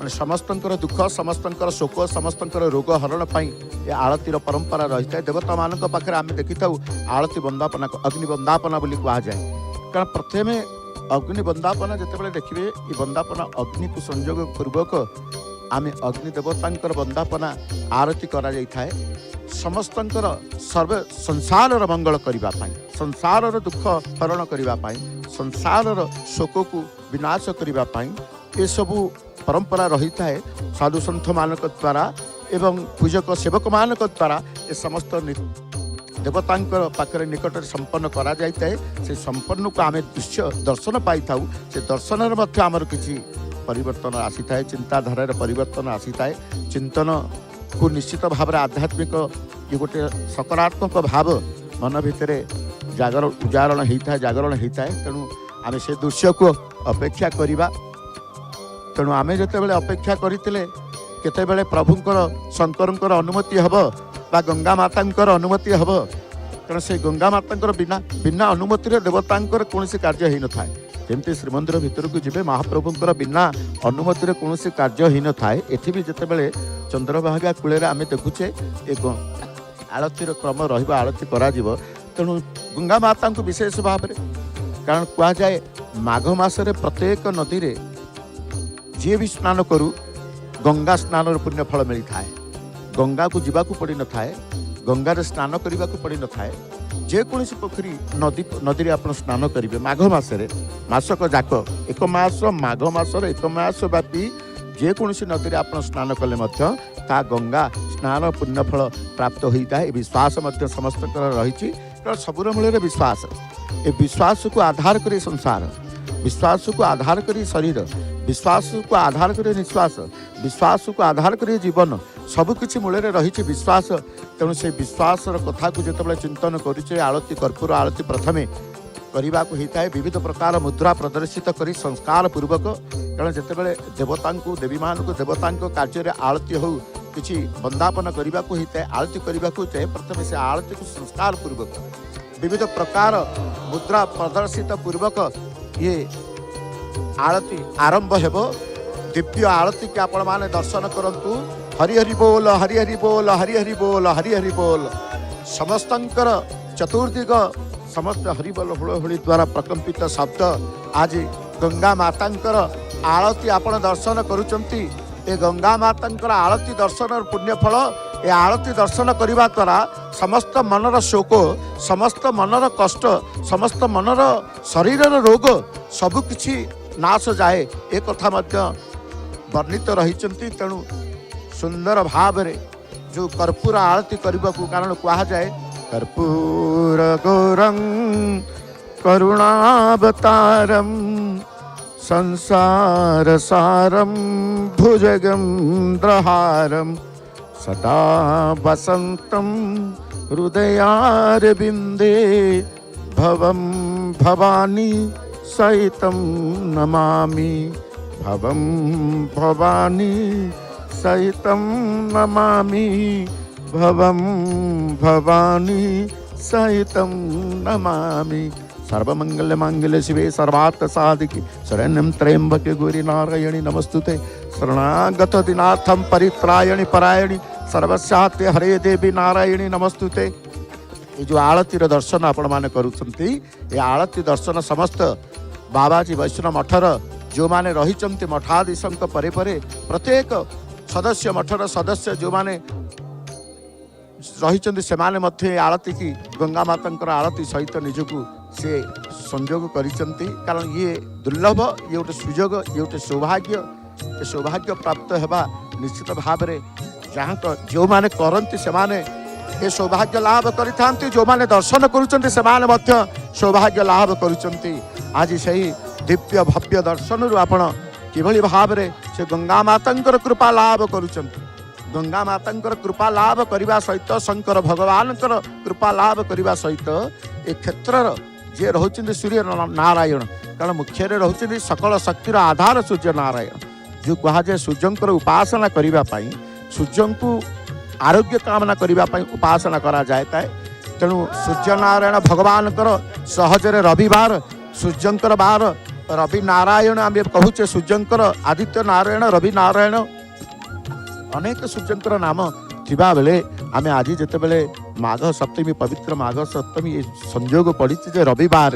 ମାନେ ସମସ୍ତଙ୍କର ଦୁଃଖ ସମସ୍ତଙ୍କର ଶୋକ ସମସ୍ତଙ୍କର ରୋଗ ହରଣ ପାଇଁ ଏ ଆଳତୀର ପରମ୍ପରା ରହିଥାଏ। ଦେବତାମାନଙ୍କ ପାଖରେ ଆମେ ଦେଖିଥାଉ ଆଳତୀ ବନ୍ଦାପନା ଅଗ୍ନି ବନ୍ଦାପନା ବୋଲି କୁହାଯାଏ। କାରଣ ପ୍ରଥମେ ଅଗ୍ନି ବନ୍ଦାପନା ଯେତେବେଳେ ଦେଖିବେ ଏ ବନ୍ଦାପନା ଅଗ୍ନିକୁ ସଂଯୋଗ ପୂର୍ବକ ଆମେ ଅଗ୍ନି ଦେବତାଙ୍କର ବନ୍ଦାପନା ଆରତୀ କରାଯାଇଥାଏ। ସମସ୍ତଙ୍କର ସଂସାରର ମଙ୍ଗଳ କରିବା ପାଇଁ, ସଂସାରର ଦୁଃଖ ହରଣ କରିବା ପାଇଁ, ସଂସାରର ଶୋକକୁ ବିନାଶ କରିବା ପାଇଁ ଏସବୁ ପରମ୍ପରା ରହିଥାଏ। ସାଧୁସନ୍ଥମାନଙ୍କ ଦ୍ୱାରା ଏବଂ ପୂଜକ ସେବକମାନଙ୍କ ଦ୍ୱାରା ଏ ସମସ୍ତ ଦେବତାଙ୍କର ପାଖରେ ନିକଟରେ ସମ୍ପନ୍ନ କରାଯାଇଥାଏ। ସେ ସମ୍ପନ୍ନକୁ ଆମେ ଦର୍ଶନ ପାଇଥାଉ। ସେ ଦର୍ଶନରେ ମଧ୍ୟ ଆମର କିଛି ପରିବର୍ତ୍ତନ ଆସିଥାଏ, ଚିନ୍ତାଧାରାରେ ପରିବର୍ତ୍ତନ ଆସିଥାଏ। ଚିନ୍ତନକୁ ନିଶ୍ଚିତ ଭାବରେ ଆଧ୍ୟାତ୍ମିକ ଇଏ ଗୋଟେ ସକାରାତ୍ମକ ଭାବ ମନ ଭିତରେ ଉଜାଗରଣ ହେଇଥାଏ। ତେଣୁ ଆମେ ସେ ଦୃଶ୍ୟକୁ ଅପେକ୍ଷା କରିବା। ତେଣୁ ଆମେ ଯେତେବେଳେ ଅପେକ୍ଷା କରିଥିଲେ କେତେବେଳେ ପ୍ରଭୁଙ୍କର ଶଙ୍କରଙ୍କର ଅନୁମତି ହେବ ବା ଗଙ୍ଗା ମାତାଙ୍କର ଅନୁମତି ହେବ। ତେଣୁ ସେ ଗଙ୍ଗା ମାତାଙ୍କର ବିନା ଅନୁମତିରେ ଦେବତାଙ୍କର କୌଣସି କାର୍ଯ୍ୟ ହେଇନଥାଏ। ଯେମିତି ଶ୍ରୀମନ୍ଦିର ଭିତରକୁ ଯିବେ ମହାପ୍ରଭୁଙ୍କର ବିନା ଅନୁମତିରେ କୌଣସି କାର୍ଯ୍ୟ ହେଇନଥାଏ। ଏଠି ବି ଯେତେବେଳେ ଚନ୍ଦ୍ରଭାଗା କୂଳରେ ଆମେ ଦେଖୁଛେ ଏ ଆଳତୀର କ୍ରମ ରହିବ, ଆଳତୀ କରାଯିବ। ତେଣୁ ଗଙ୍ଗା ମାତାଙ୍କୁ ବିଶେଷ ଭାବରେ, କାରଣ କୁହାଯାଏ ମାଘ ମାସରେ ପ୍ରତ୍ୟେକ ନଦୀରେ ଯିଏ ବି ସ୍ନାନ କରୁ ଗଙ୍ଗା ସ୍ନାନର ପୁଣ୍ୟ ଫଳ ମିଳିଥାଏ। ଗଙ୍ଗାକୁ ଯିବାକୁ ପଡ଼ିନଥାଏ, ଗଙ୍ଗାରେ ସ୍ନାନ କରିବାକୁ ପଡ଼ିନଥାଏ। ଯେକୌଣସି ପୋଖରୀ ନଦୀରେ ଆପଣ ସ୍ନାନ କରିବେ ମାଘ ମାସରେ, ମାସକ ଯାକ ଏକ ମାସ, ମାଘ ମାସର ଏକ ମାସ ବ୍ୟାପୀ ଯେକୌଣସି ନଦୀରେ ଆପଣ ସ୍ନାନ କଲେ ମଧ୍ୟ ତାହା ଗଙ୍ଗା ସ୍ନାନ ପୁଣ୍ୟ ଫଳ ପ୍ରାପ୍ତ ହୋଇଥାଏ। ଏ ବିଶ୍ୱାସ ମଧ୍ୟ ସମସ୍ତଙ୍କର ରହିଛି। କାରଣ ସବୁର ମୂଳରେ ବିଶ୍ୱାସ। ଏ ବିଶ୍ୱାସକୁ ଆଧାର କରି ସଂସାର, ବିଶ୍ୱାସକୁ ଆଧାର କରି ଶରୀର, ବିଶ୍ୱାସକୁ ଆଧାର କରି ନିଶ୍ୱାସ, ବିଶ୍ୱାସକୁ ଆଧାର କରି ଜୀବନ, ସବୁକିଛି ମୂଳରେ ରହିଛି ବିଶ୍ୱାସ। ତେଣୁ ସେ ବିଶ୍ୱାସର କଥାକୁ ଯେତେବେଳେ ଚିନ୍ତନ କରୁଛେ, ଆଳତୀ କର୍ପୂର ଆଳତୀ ପ୍ରଥମେ କରିବାକୁ ହେଇଥାଏ। ବିବିଧ ପ୍ରକାର ମୁଦ୍ରା ପ୍ରଦର୍ଶିତ କରି ସଂସ୍କାର ପୂର୍ବକ, କାରଣ ଯେତେବେଳେ ଦେବତାଙ୍କୁ ଦେବୀମାନଙ୍କୁ ଦେବତାଙ୍କ କାର୍ଯ୍ୟରେ ଆଳତୀ ହଉ କିଛି ବନ୍ଦାପନ କରିବାକୁ ହେଇଥାଏ, ଆଳତୀ କରିବାକୁ ହେଇଥାଏ, ପ୍ରଥମେ ସେ ଆଳତୀକୁ ସଂସ୍କାର ପୂର୍ବକ ବିବିଧ ପ୍ରକାର ମୁଦ୍ରା ପ୍ରଦର୍ଶିତ ପୂର୍ବକ ଇଏ ଆଳତୀ ଆରମ୍ଭ ହେବ। ଦିବ୍ୟ ଆଳତୀକି ଆପଣମାନେ ଦର୍ଶନ କରନ୍ତୁ। ହରି ହରି ବୋଲ, ହରି ହରି ବୋଲ, ହରି ହରି ବୋଲ, ହରି ହରି ବୋଲ। ସମସ୍ତଙ୍କର ଚତୁର୍ଦିଗ ସମସ୍ତ ହରିବୋଲ ହୁଳହୁଳି ଦ୍ୱାରା ପ୍ରକମ୍ପିତ ଶବ୍ଦ। ଆଜି ଗଙ୍ଗା ମାତାଙ୍କର ଆଳତୀ ଆପଣ ଦର୍ଶନ କରୁଛନ୍ତି। ଏ ଗଙ୍ଗା ମାତାଙ୍କର ଆଳତୀ ଦର୍ଶନର ପୁଣ୍ୟ ଫଳ, ଏ ଆଳତୀ ଦର୍ଶନ କରିବା ଦ୍ୱାରା ସମସ୍ତ ମନର ଶୋକ, ସମସ୍ତ ମନର କଷ୍ଟ, ସମସ୍ତ ମନର ଶରୀରର ରୋଗ ସବୁକିଛି ନାଶ ଯାଏ। ଏ କଥା ମଧ୍ୟ ବର୍ଣ୍ଣିତ ରହିଛନ୍ତି। ତେଣୁ ସୁନ୍ଦର ଭାବରେ ଯେଉଁ କର୍ପୂର ଆଳତୀ କରିବାକୁ, କାରଣ କୁହାଯାଏ କର୍ପୂର ଗୌରଂ କରୁଣାବତାରಂ ସଂସାର ସାରಂ ଭୁଜଗେନ୍ଦ୍ରହାରಂ ସଦା ବସntem ହୃଦୟାରବିନ୍ଦେ ଭବಂ ଭବାନୀ ସହିतं ନମାମି, ଭବಂ ଭବାନୀ ସହିतं ନମାମି, भवं भवानी सहितं नमामि। सर्वमंगल मांगल्ये शिवे सर्वार्थ साधिके शरण्यं त्र्यंबके गौरी नारायणी नमस्तुते। शरणागत दिनाथं परित्रायणी परायणी सर्वस्याते हरे देवी नारायणी नमस्तुते। ये जो आळतीर दर्शन आपण माने करूछंती, ये आळती दर्शन समस्त बाबाजी वैष्णव मठर जो माने रहिचंती मठाधीशंक परे परे प्रत्येक सदस्य मठर सदस्य जो माने रही सेमाने मध्य आळती की गंगा मातांकर आळती सहित निजकू से संयोग करिसंती। कारण ये दुर्लभ, ये गोटे सुयोग, ये गोटे सौभाग्य। ये सौभाग्य प्राप्त हेबा निश्चित भाव में जहाँ जो माने करंती सेमाने ये सौभाग्य लाभ करिथांती, जो माने दर्शन करुचंती सेमाने मध्य सौभाग्य लाभ करुचंती। आज सही दिव्य भव्य दर्शन रु आपण किभली भाव में से गंगा मातांकर कृपा लाभ करुचंती। गंगा मातांकर कृपा लाभ करने सहित शंकर भगवान कृपा लाभ करने सहित ए क्षेत्र जे रोचते सूर्य नारायण, कारण मुख्य रोचते सकल शक्तिर आधार सूर्य नारायण। जो कहुए सूर्यंकर उपासना करने, सूर्य को आरोग्य कामना करने उपासना करा जाए। तेणु सूर्य नारायण भगवान सहजरे रविवार सूर्यंकर बार रवि नारायण आम कहूचे सूर्यंकर आदित्य नारायण रवि नारायण अनेक सूर्यंकर नाम थिबा बेले आमे आज जेते बेले माघ सप्तमी पवित्र माघ सप्तमी ये संयोग पड़ी जे रविवार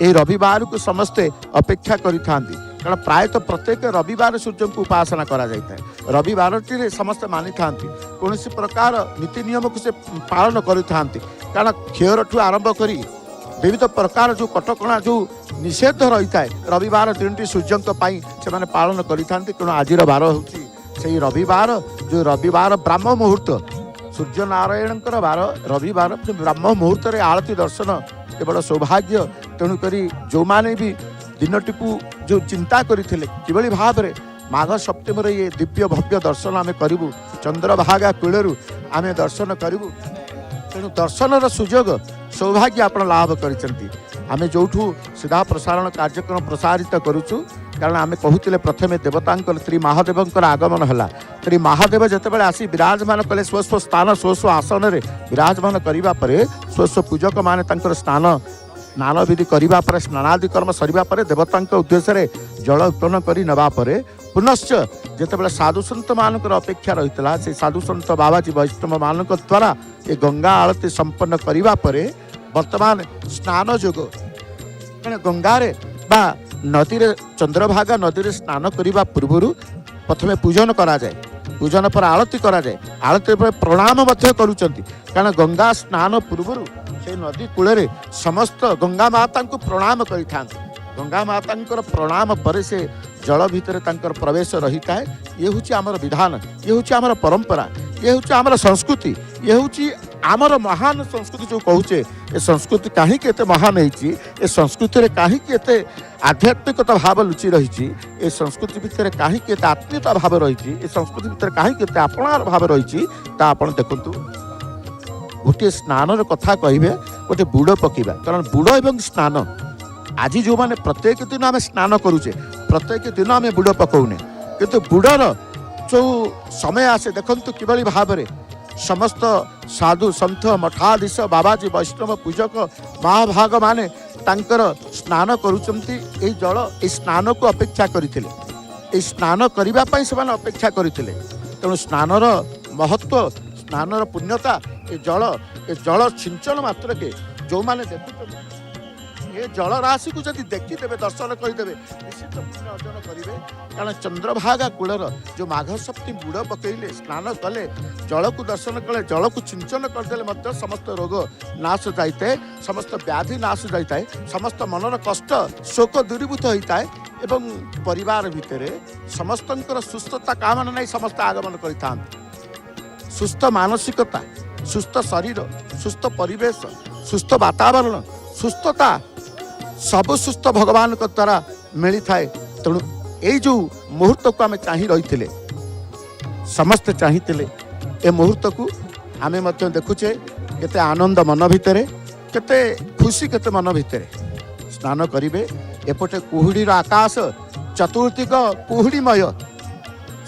ए रविवार को समस्ते अपेक्षा करि थांती कारण प्रायतः प्रत्येक रविवार सूर्य को उपासना करा जाता है रविवार टी समस्त मानी थांती कौन प्रकार नीति नियम को से पालन करि थांती कारण क्षयर ठू आरंभ करी विविध प्रकार जो कटकणा जो निषेध रही है रविवार दिन टी सूर्यों से पालन करि थांती कारण आज बार होची से रविवार जो रविवार ब्राह्म मुहूर्त सूर्य नारायण बार रविवार ब्राह्म मुहूर्त रे आरती दर्शन केवल सौभाग्य तेणुक जो माने भी दिनटी को जो चिंता करते किभली भाव में माघ सप्तमी ये दिव्य भव्य दर्शन आम करूँ चंद्रभागा कूलू आम दर्शन करूँ तेणु दर्शन सुजोग सौभाग्य आप लाभ करें जो सीधा प्रसारण कार्यक्रम प्रसारित करुचु कारण आम कहते प्रथमे देवता श्री महादेव आगमन है श्री महादेव जितेबाला आसी विराजमान कले स्व स्थान स्व आसन में विराजमान करने स्व पूजक माने स्नान स्नान विधि करने पर स्नानादि कर्म सरिबा पर देवता उद्देश्य जल उत्पन्न कर नवा पुनश्च जितेबाला साधु सन्त मान अपेक्षा रही से साधु सन्त बाबाजी वैष्णव मान द्वारा ये गंगा आरती संपन्न करने पर वर्तमान स्नान जोग गंगारे बा नदी रे चंद्रभागा नदी रे स्नान करने पूर्व प्रथमे पूजन करा जाए पूजन पर आरती करा जाए आरती पर प्रणाम करुचंती कारण गंगा स्नान पूर्व से नदी कूल समस्त गंगा माता को प्रणाम करिथां गंगा माता प्रणाम पर से जल भितर प्रवेश रही है ये हूँ आमर विधान ये हूँ आमर परंपरा ये हूँ आमर संस्कृति ये हूँ आमर महान संस्कृति जो कहूचे ये संस्कृति कहीं महान है संस्कृति कहीं आध्यात्मिकता भाव लुचि रही ए संस्कृति भितर कहीं आत्मीयता भाव रही संस्कृति भितर कहीं आपणार भाव रही आप देखु गोटे स्नान कथा कहे गोटे बुड़ पकेबा कारण बुड़ एवं स्नान आज जो माने प्रत्येक दिन आम स्नान करुचे प्रत्येक दिन आम बुड़ पकाउने किंतु बुड़र जो समय आसे देखंतु किभली भाव में समस्त साधु सन्थ मठाधीश बाबाजी वैष्णव पूजक महाभाग माने तांकर स्नान करुचंती ए जल ए स्नान को अपेक्षा करथिले स्नान करबा पई से माने अपेक्षा करथिले तेणु स्नानर महत्व स्नानर पुण्यता ए जल सिंचन मात्र के जो माने देखुछन ये जल राशि को जब देखीदेवे दर्शन करदे निश्चित पुण्य अर्जन करेंगे कारण चंद्रभागा कूलर जो माघ सप्तमी बुड़ पकईले स्नान कले जल को दर्शन कले जल को सिंचन करदे समस्त रोग नाश जाए समस्त व्याधि नाश जाए समस्त मनर कष्ट शोक दूरीभूत होता है एवं परिवार भितर समस्त सुस्थता कामना नहीं समस्त आगमन करता सुस्थ मानसिकता सुस्थ शरीर सुस्थ परिवेश सुस्थ वातावरण सुस्थता सब सुस्थ भगवान को द्वारा मिली थाए तेणु ये जो मुहूर्त को आम चाह रही समस्ते चाहते ए मुहूर्त को आम देखुचे केते आनंद मन भितर केते खुशी केते मन भितर स्नान करेंगे एपटे कुहुड़ी आकाश चतुर्दिग कुहुड़ीमय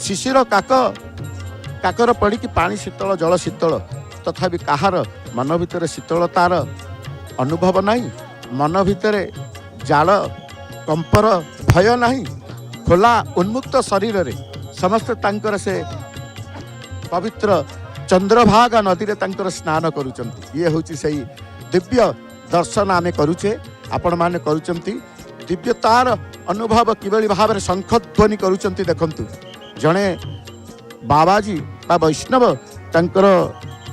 शिशिर काकर पड़ी पानी शीतल जल शीतल तथापि कहार मन भितर शीतलतार अनुभव नहीं मन भितर जाल कंपर भय नहीं खोला उन्मुक्त शरीर रे समस्त तांकर से पवित्र चंद्रभागा नदी रे तांकर स्नान करुचंती ये हूँ से दिव्य दर्शन आम करुचे आपण माने करुचंती दिव्यतार अनुभव किभली भाव में शंखध्वनि करुचंती देखंतु जड़े बाबाजी बा वैष्णव तांकर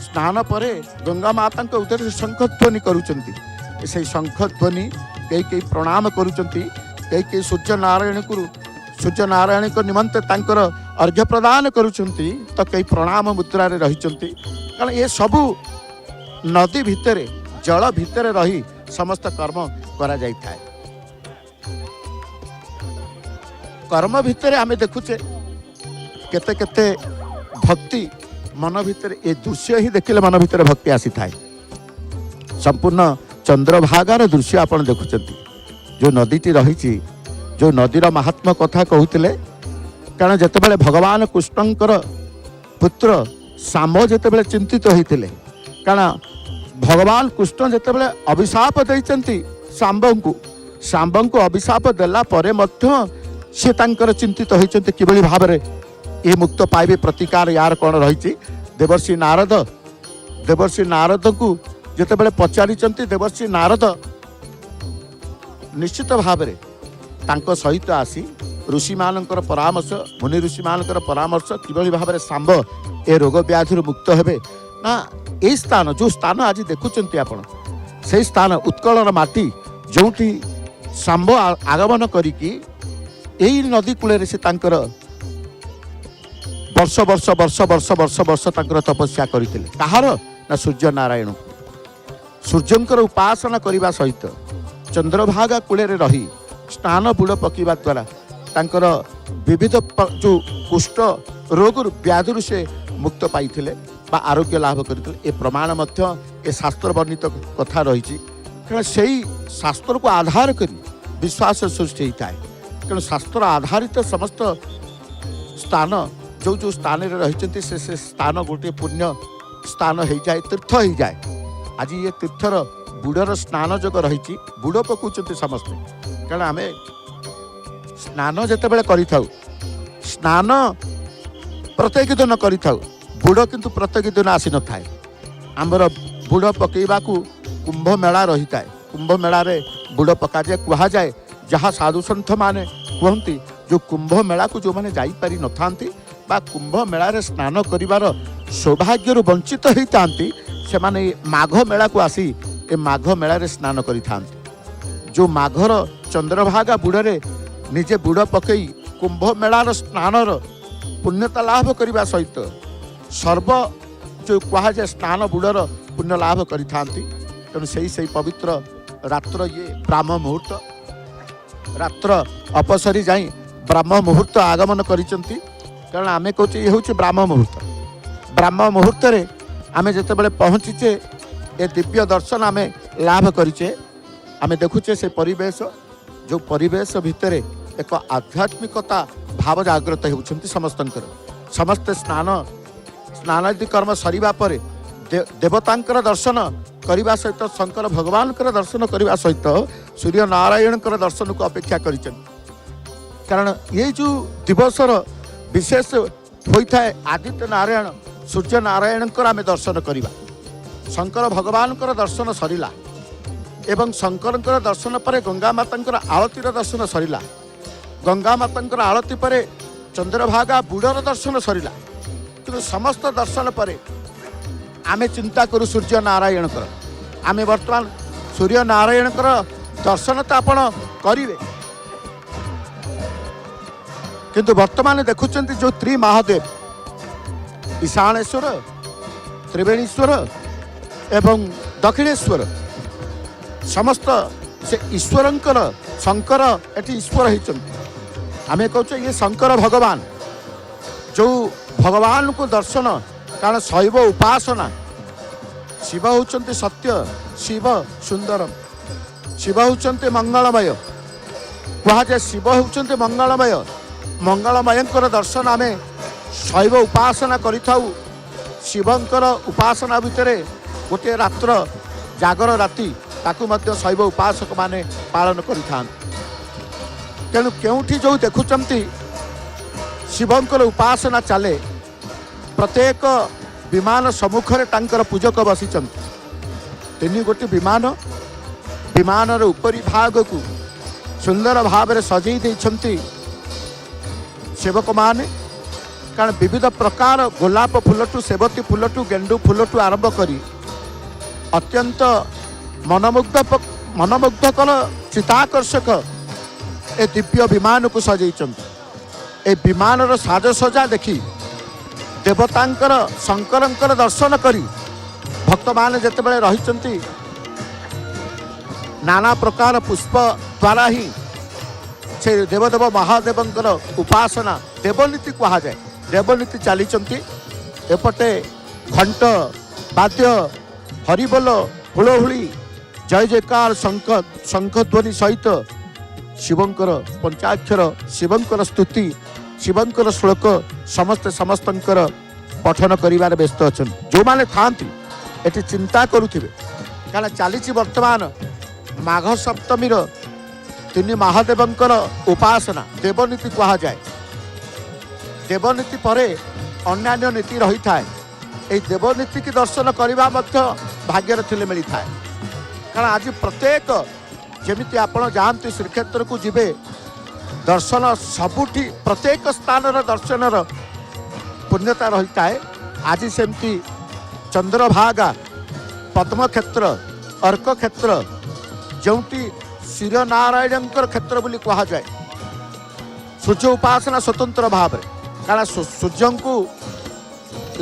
स्नान परे गंगा माता उदर शंखध्वनि करुचंती से शंखध्वनि कई प्रणाम करुचंती कई सूर्य नारायण को निमंते तांकर अर्घ्य प्रदान करुचंती तो कई प्रणाम मुद्रा रे रहिचंती कारण ये सबू नदी भितर जल भितर रही समस्त कर्म करा जाय थाए कर्म भितर आमे देखुचे केते केते भक्ति मन भितर ए दृश्य ही देखिले मन भितर भक्ति आसी थाए संपूर्ण चंद्रभागार दृश्य आपण देखुचंती जो नदीटी रही जो नदीर महात्मा कथा कहते कारण जितेबाला भगवान कृष्णंकर पुत्र शाम जितेबाला चिंतित होते कारण भगवान कृष्ण जितेबाला अभिशाप देइचंती शाम्ब को शाम्बଙ୍କୁ अभिशाप देला परे मध्य से तांकर चिंतित होइचंती किभଳି भाबरे ए मुक्त पाइबे प्रतिकार यार कोन रहिछि। देवर्षि नारद को जेतेबेले पचारिचंती देवर्षि नारद निश्चित भाबरे तांको सहित आसी ऋषि मानकर परामर्श मुनि ऋषि मानकर परामर्श किभଳି भाबरे शाम्ब ए रोग व्याधि मुक्त हेबे ना ए स्थान जो स्थान आज देखुचंती आपण से स्थान उत्कलर माटी जोठी शाम्ब आगमन करिकी एई नदी कूले से तांकर वर्ष वर्ष वर्ष वर्ष वर्ष वर्ष तांकर तपस्या करथिले कहार ना सूर्य नारायण सूर्यंकर उपासना करने सहित चंद्रभागा कूले रही स्नान बुड़ पकड़ा द्वारा तांकर विविध जो कुष्ठ रोग व्याधि से मुक्त पाइथिले बा आरोग्य लाभ करथिले ए प्रमाण मध्य ए शास्त्र वर्णित कथा रही कारण से शास्त्र को आधार करी विश्वास सृष्टि होता है तेणु शास्त्र आधारित समस्त स्थान जो जो स्थान रही से स्थान गोटे पुण्य स्थान हो जाए तीर्थ हो जाए आज ये तीर्थर बुड़र स्नान जोग रही बुड़ पकाउछन्ति समस्ते कारण आम स्नान जितेबाला करिथाउ स्नान प्रत्येक दिन करिथाउ बुड़ किंतु प्रत्येक दिन आसी न थाए आमर बुड़ पकेबाकू कुंभ मेला रही है कुंभ मेला रे बुड़ पका जाए कह जाए जहाँ साधु सन्थ माने कहती जो कुंभ मेला को जो मैंने जापारी न था कुंभ मेला रे स्नान करिवार सौभाग्य वंचित होता से माने माघ मेला को आसी ए माघ मेला रे स्नान करि थांती जो माघर चंद्रभागा बुड़े निजे बुड़ पकई कुंभ मेलार स्नानर पुण्यता लाभ करने सहित सर्व जो कह जाए स्नान बुड़र पुण्य लाभ करि थांती तेणु से पवित्र रात्र ये ब्राह्म मुहूर्त रात्र अपसरी जाई ब्राह्म मुहूर्त आगमन करिसंती कारण आमे कहूँ ये हूँ ब्राह्म मुहूर्त रे आमे जेतेबेले पहुँचीचे ए दिव्य दर्शन आमे लाभ करिचे आमे देखुचे से परिवेश जो परिवेश भितर एक आध्यात्मिकता भाव जागृत होउछंती समस्त स्नानादि कर्म सरिबा परे देवतांकर दर्शन करने सहित शंकर भगवान दर्शन करने सहित सूर्य नारायण दर्शन को अपेक्षा करिछन कारण ये जो दिवसर विशेष होता है आदित्य नारायण सूर्य नारायण आम दर्शन करवा शंकर भगवान दर्शन सरिला एवं शंकर दर्शन पर गंगा माता आरतीर दर्शन सरिला गंगा माता आरती पर चंद्रभागा बुड़र दर्शन सरिला कि समस्त दर्शन पर आमे चिंता करूँ सूर्य नारायण आमे वर्तमान सूर्य नारायण दर्शन तो आपण करेंगे किंतु वर्तमान देखुंत जो त्रिमहादेव ईशानेश्वर त्रिवेणीश्वर एवं दक्षिणेश्वर समस्त से ईश्वरंकर शंकर एटी ईश्वर होती आम कहते ये शंकर भगवान जो भगवान को दर्शन कारण शैव उपासना शिव होचंती सत्य शिव सुंदरम शिव होचंती मंगलमय कह जाए शिव होचंती मंगलमय मंगलमयंकर दर्शन आम शैव उपासना करिथाउ शिवंकर उपासना भितर गोटे रात्र जागर राति ताकू मध्य शैव उपासक माने पालन करिथान तेणु केउठी जो देखुचंती शिवंकर उपासना चले प्रत्येक विमान सम्मुखरे तांकर पूजक बसिचंती तीन गोटे विमान उपरी भाग को सुंदर भाव में सजई देइछंती सेवक माने कारण विविध प्रकार गोलाप फूलटू सेवती फूलटू गेंडू फूलटू आरंभ करी अत्यंत मनमुग्धकर चिताकर्षक ए दिव्य विमान को सजई ए विमान साजसजा देखी देवतांकर शंकरंकर दर्शन करी भक्त मान जेतेबेले रहिचंती नाना प्रकार पुष्प द्वारा ही से देवदेव महादेवंकर उपासना देवनीति कह जाए देवनीति चलीचंती एपटे घंट वाद्य हरिबोल हुलहुली जय जयकार शंखध्वनि सहित शिवंकर पंचाक्षर शिवंकर स्तुति शिवंकर श्लोक समस्तंकर पठन करिवार व्यस्त अच्छा जो माने थांती एटी चिंता करुथिबे कारण चली वर्तमान माघ सप्तमीर ତିନି ମହାଦେବଙ୍କର ଉପାସନା ଦେବନୀତି କୁହାଯାଏ। ଦେବନୀତି ପରେ ଅନ୍ୟାନ୍ୟ ନୀତି ରହିଥାଏ। এই ଦେବନୀତି କି ଦର୍ଶନ କରିବା ମଧ୍ୟ ଭାଗ୍ୟରେ ଥିଲେ ମିଳିଥାଏ। କାରଣ ଆଜି ପ୍ରତ୍ୟେକ ଯେମିତି ଆପଣ ଯାଆନ୍ତି ଶ୍ରୀକ୍ଷେତ୍ରକୁ ଯିବେ ଦର୍ଶନ ସବୁଠି ପ୍ରତ୍ୟେକ ସ୍ଥାନର ଦର୍ଶନର ପୁଣ୍ୟତା ରହିଥାଏ। ଆଜି ସେମିତି ଚନ୍ଦ୍ରଭାଗା ପଦ୍ମକ୍ଷେତ୍ର ଅର୍କକ୍ଷେତ୍ର ଯେଉଁଠି ସୂର୍ଯ୍ୟନାରାୟଣଙ୍କର କ୍ଷେତ୍ର ବୋଲି କୁହାଯାଏ। ସୂର୍ଯ୍ୟ ଉପାସନା ସ୍ୱତନ୍ତ୍ର ଭାବରେ କାରଣ ସୂର୍ଯ୍ୟଙ୍କୁ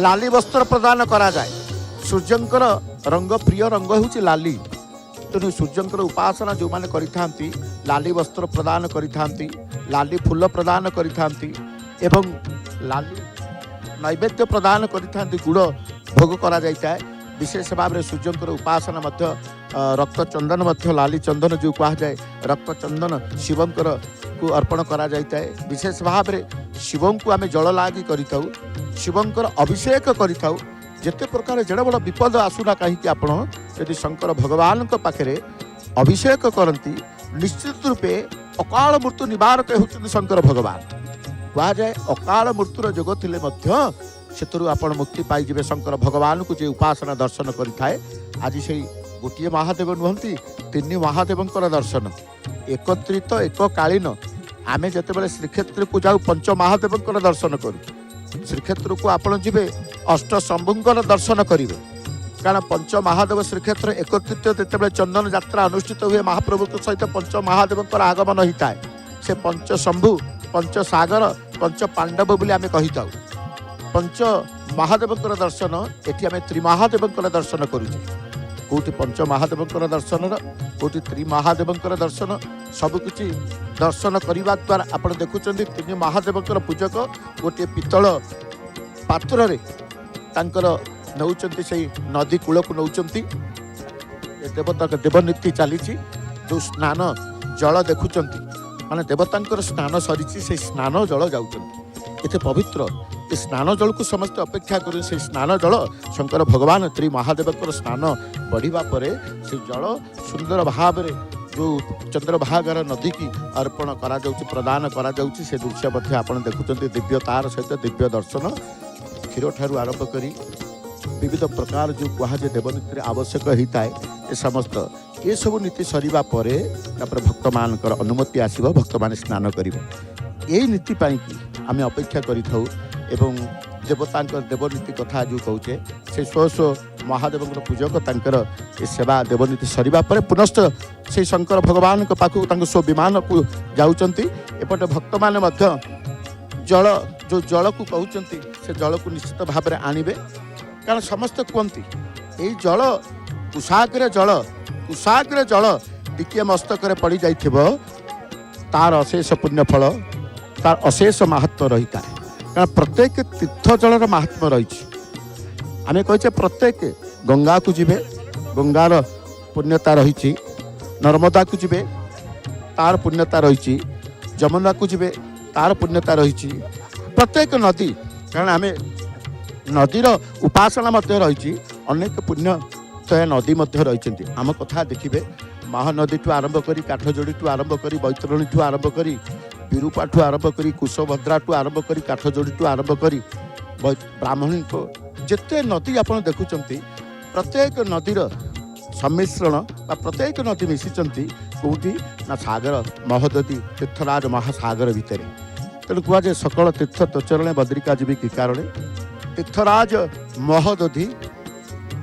ଲାଲି ବସ୍ତ୍ର ପ୍ରଦାନ କରାଯାଏ। ସୂର୍ଯ୍ୟଙ୍କର ରଙ୍ଗ ପ୍ରିୟ ରଙ୍ଗ ହେଉଛି ଲାଲି। ତେଣୁ ସୂର୍ଯ୍ୟଙ୍କର ଉପାସନା ଯେଉଁମାନେ କରିଥାନ୍ତି ଲାଲି ବସ୍ତ୍ର ପ୍ରଦାନ କରିଥାନ୍ତି, ଲାଲି ଫୁଲ ପ୍ରଦାନ କରିଥାନ୍ତି ଏବଂ ଲାଲି ନୈବେଦ୍ୟ ପ୍ରଦାନ କରିଥାନ୍ତି। ଗୁଡ଼ ଭୋଗ କରାଯାଇଥାଏ। ବିଶେଷ ଭାବରେ ସୂର୍ଯ୍ୟଙ୍କର ଉପାସନା ମଧ୍ୟ ରକ୍ତ ଚନ୍ଦନ ମଧ୍ୟ ଲାଲି ଚନ୍ଦନ ଯେଉଁ କୁହାଯାଏ ରକ୍ତ ଚନ୍ଦନ ଶିବଙ୍କର କୁ ଅର୍ପଣ କରାଯାଇଥାଏ। ବିଶେଷ ଭାବରେ ଶିବଙ୍କୁ ଆମେ ଜଳ ଲାଗି କରିଥାଉ, ଶିବଙ୍କର ଅଭିଷେକ କରିଥାଉ। ଯେତେ ପ୍ରକାର ଯେଡ଼େ ବଡ଼ ବିପଦ ଆସୁନା କାହିଁକି ଆପଣ ଯଦି ଶଙ୍କର ଭଗବାନଙ୍କ ପାଖରେ ଅଭିଷେକ କରନ୍ତି ନିଶ୍ଚିତ ରୂପେ ଅକାଳ ମୃତ୍ୟୁ ନିବାରକ ହେଉଛନ୍ତି ଶଙ୍କର ଭଗବାନ। କୁହାଯାଏ ଅକାଳ ମୃତ୍ୟୁର ଯୋଗ ଥିଲେ ମଧ୍ୟ ସେଥିରୁ ଆପଣ ମୁକ୍ତି ପାଇଯିବେ ଶଙ୍କର ଭଗବାନଙ୍କୁ ଯେ ଉପାସନା ଦର୍ଶନ କରିଥାଏ। ଆଜି ସେଇ ଗୋଟିଏ ମହାଦେବ ନୁହନ୍ତି, ତିନି ମହାଦେବଙ୍କର ଦର୍ଶନ ଏକତ୍ରିତ ଏକକାଳୀନ। ଆମେ ଯେତେବେଳେ ଶ୍ରୀକ୍ଷେତ୍ରକୁ ଯାଉ ପଞ୍ଚ ମହାଦେବଙ୍କର ଦର୍ଶନ କରୁ। ଶ୍ରୀକ୍ଷେତ୍ରକୁ ଆପଣ ଯିବେ ଅଷ୍ଟଶମ୍ଭୁଙ୍କର ଦର୍ଶନ କରିବେ। କାରଣ ପଞ୍ଚ ମହାଦେବ ଶ୍ରୀକ୍ଷେତ୍ର ଏକତ୍ରିତ ଯେତେବେଳେ ଚନ୍ଦନ ଯାତ୍ରା ଅନୁଷ୍ଠିତ ହୁଏ ମହାପ୍ରଭୁଙ୍କ ସହିତ ପଞ୍ଚ ମହାଦେବଙ୍କର ଆଗମନ ହୋଇଥାଏ। ସେ ପଞ୍ଚ ଶମ୍ଭୁ ପଞ୍ଚ ସାଗର ପଞ୍ଚ ପାଣ୍ଡବ ବୋଲି ଆମେ କହିଥାଉ। ପଞ୍ଚ ମହାଦେବଙ୍କର ଦର୍ଶନ ଏଠି ଆମେ ତ୍ରିମହାଦେବଙ୍କର ଦର୍ଶନ କରୁଛେ। କେଉଁଠି ପଞ୍ଚ ମହାଦେବଙ୍କର ଦର୍ଶନର କେଉଁଠି ତ୍ରିମହାଦେବଙ୍କର ଦର୍ଶନ ସବୁକିଛି ଦର୍ଶନ କରିବା ଦ୍ୱାରା ଆପଣ ଦେଖୁଛନ୍ତି ତିନି ମହାଦେବଙ୍କର ପୂଜକ ଗୋଟିଏ ପିତ୍ତଳ ପାତ୍ରରେ ତାଙ୍କର ନେଉଛନ୍ତି ସେଇ ନଦୀ କୂଳକୁ ନେଉଛନ୍ତି। ଦେବନୀତି ଚାଲିଛି। ଯେଉଁ ସ୍ନାନ ଜଳ ଦେଖୁଛନ୍ତି ମାନେ ଦେବତାଙ୍କର ସ୍ନାନ ସରିଛି ସେଇ ସ୍ନାନ ଜଳ ଯାଉଛନ୍ତି। ଏତେ ପବିତ୍ର ଏ ସ୍ନାନ ଜଳକୁ ସମସ୍ତେ ଅପେକ୍ଷା କରି ସେଇ ସ୍ନାନ ଜଳ ଶଙ୍କର ଭଗବାନ ତ୍ରି ମହାଦେବଙ୍କର ସ୍ନାନ ବଢ଼ିବା ପରେ ସେଇ ଜଳ ସୁନ୍ଦର ଭାବରେ ଯେଉଁ ଚନ୍ଦ୍ରଭାଗାର ନଦୀକି ଅର୍ପଣ କରାଯାଉଛି ପ୍ରଦାନ କରାଯାଉଛି। ସେ ଦୃଶ୍ୟ ମଧ୍ୟ ଆପଣ ଦେଖୁଛନ୍ତି। ଦିବ୍ୟ ତାର ସହିତ ଦିବ୍ୟ ଦର୍ଶନ କ୍ଷୀରଠାରୁ ଆରମ୍ଭ କରି ବିବିଧ ପ୍ରକାର ଯେଉଁ କୁହାଯାଏ ଦେବନୀତିରେ ଆବଶ୍ୟକ ହୋଇଥାଏ ଏ ସମସ୍ତ ଏସବୁ ନୀତି ସରିବା ପରେ ତାପରେ ଭକ୍ତମାନଙ୍କର ଅନୁମତି ଆସିବ, ଭକ୍ତମାନେ ସ୍ନାନ କରିବେ। ଏଇ ନୀତି ପାଇଁକି ଆମେ ଅପେକ୍ଷା କରିଥାଉ ଏବଂ ଦେବତାଙ୍କର ଦେବନୀତି କଥା ଯେଉଁ କହୁଛେ ସେ ସ୍ୱ ସ୍ୱ ମହାଦେବଙ୍କର ପୂଜକ ତାଙ୍କର ଏ ସେବା ଦେବନୀତି ସରିବା ପରେ ପୁନଶ୍ଚ ସେଇ ଶଙ୍କର ଭଗବାନଙ୍କ ପାଖକୁ ତାଙ୍କ ସ୍ୱ ବିମାନକୁ ଯାଉଛନ୍ତି। ଏପଟେ ଭକ୍ତମାନେ ମଧ୍ୟ ଜଳ ଯେଉଁ ଜଳକୁ କହୁଛନ୍ତି ସେ ଜଳକୁ ନିଶ୍ଚିତ ଭାବରେ ଆଣିବେ। କାରଣ ସମସ୍ତେ କୁହନ୍ତି ଏଇ ଜଳ କୁଶାଗ୍ର ଜଳ ଟିକିଏ ମସ୍ତକରେ ପଡ଼ିଯାଇଥିବ ତାର ଅଶେଷ ପୁଣ୍ୟ ଫଳ ତାର ଅଶେଷ ମାହାତ୍ମ୍ୟ ରହିଥାଏ। କାରଣ ପ୍ରତ୍ୟେକ ତୀର୍ଥ ଜଳର ମାହାତ୍ମ୍ୟ ରହିଛି। ଆମେ କହିଛେ ପ୍ରତ୍ୟେକ ଗଙ୍ଗାକୁ ଯିବେ ଗଙ୍ଗାର ପୁଣ୍ୟତା ରହିଛି, ନର୍ମଦାକୁ ଯିବେ ତାର ପୁଣ୍ୟତା ରହିଛି, ଯମୁନାକୁ ଯିବେ ତାର ପୁଣ୍ୟତା ରହିଛି। ପ୍ରତ୍ୟେକ ନଦୀ କାରଣ ଆମେ ନଦୀର ଉପାସନା ମଧ୍ୟ ରହିଛି। ଅନେକ ପୁଣ୍ୟତୟା ନଦୀ ମଧ୍ୟ ରହିଛନ୍ତି। ଆମ କଥା ଦେଖିବେ ମହାନଦୀଠୁ ଆରମ୍ଭ କରି କାଠଯୋଡ଼ିଠୁ ଆରମ୍ଭ କରି ବୈତରଣୀଠୁ ଆରମ୍ଭ କରି ବିରୁପାଠୁ ଆରମ୍ଭ କରି କୁଶଭଦ୍ରାଠୁ ଆରମ୍ଭ କରି କାଠଯୋଡ଼ିଠୁ ଆରମ୍ଭ କରି ବ୍ରାହ୍ମଣୀଙ୍କ ଯେତେ ନଦୀ ଆପଣ ଦେଖୁଛନ୍ତି ପ୍ରତ୍ୟେକ ନଦୀର ସମ୍ମିଶ୍ରଣ ବା ପ୍ରତ୍ୟେକ ନଦୀ ମିଶିଛନ୍ତି କେଉଁଠି ନା ସାଗର ମହୋଦଧି ତୀର୍ଥରାଜ ମହାସାଗର ଭିତରେ। ତେଣୁ କୁହାଯାଏ ସକଳ ତୀର୍ଥ ତୋଚରଣେ ବଦ୍ରିକା ଯିବି କି କାରଣେ ତୀର୍ଥରାଜ ମହୋଦଧି।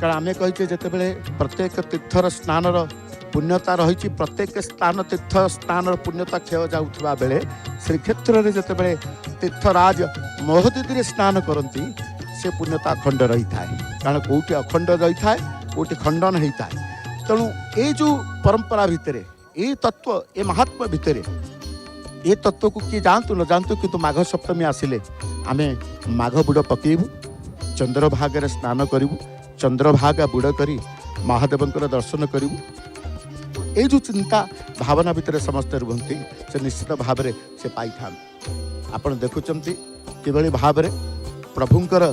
କାରଣ ଆମେ କହିଛେ ଯେତେବେଳେ ପ୍ରତ୍ୟେକ ତୀର୍ଥର ସ୍ନାନର ପୁଣ୍ୟତା ରହିଛି, ପ୍ରତ୍ୟେକ ସ୍ଥାନ ତୀର୍ଥ ସ୍ଥାନର ପୁଣ୍ୟତା କ୍ଷୟ ଯାଉଥିବା ବେଳେ ଶ୍ରୀକ୍ଷେତ୍ରରେ ଯେତେବେଳେ ତୀର୍ଥରାଜ ମହୋଦଧିରେ ସ୍ନାନ କରନ୍ତି ସେ ପୁଣ୍ୟତା ଅଖଣ୍ଡ ରହିଥାଏ। କାରଣ କେଉଁଠି ଅଖଣ୍ଡ ରହିଥାଏ କେଉଁଠି ଖଣ୍ଡନ ହେଇଥାଏ। ତେଣୁ ଏଇ ଯେଉଁ ପରମ୍ପରା ଭିତରେ ଏଇ ତତ୍ତ୍ୱ ଏ ମହାତ୍ମ୍ୟ ଭିତରେ ଏ ତତ୍ତ୍ୱକୁ କିଏ ଯାଆନ୍ତୁ ନ ଯାଆନ୍ତୁ କିନ୍ତୁ ମାଘ ସପ୍ତମୀ ଆସିଲେ ଆମେ ମାଘ ବୁଡ଼ ପକେଇବୁ, ଚନ୍ଦ୍ରଭାଗାରେ ସ୍ନାନ କରିବୁ, ଚନ୍ଦ୍ରଭାଗା ବୁଡ଼ କରି ମହାଦେବଙ୍କର ଦର୍ଶନ କରିବୁ। ଏଇ ଯେଉଁ ଚିନ୍ତା ଭାବନା ଭିତରେ ସମସ୍ତେ ରୁହନ୍ତି ସେ ନିଶ୍ଚିତ ଭାବରେ ସେ ପାଇଥାନ୍ତି। ଆପଣ ଦେଖୁଛନ୍ତି କିଭଳି ଭାବରେ ପ୍ରଭୁଙ୍କର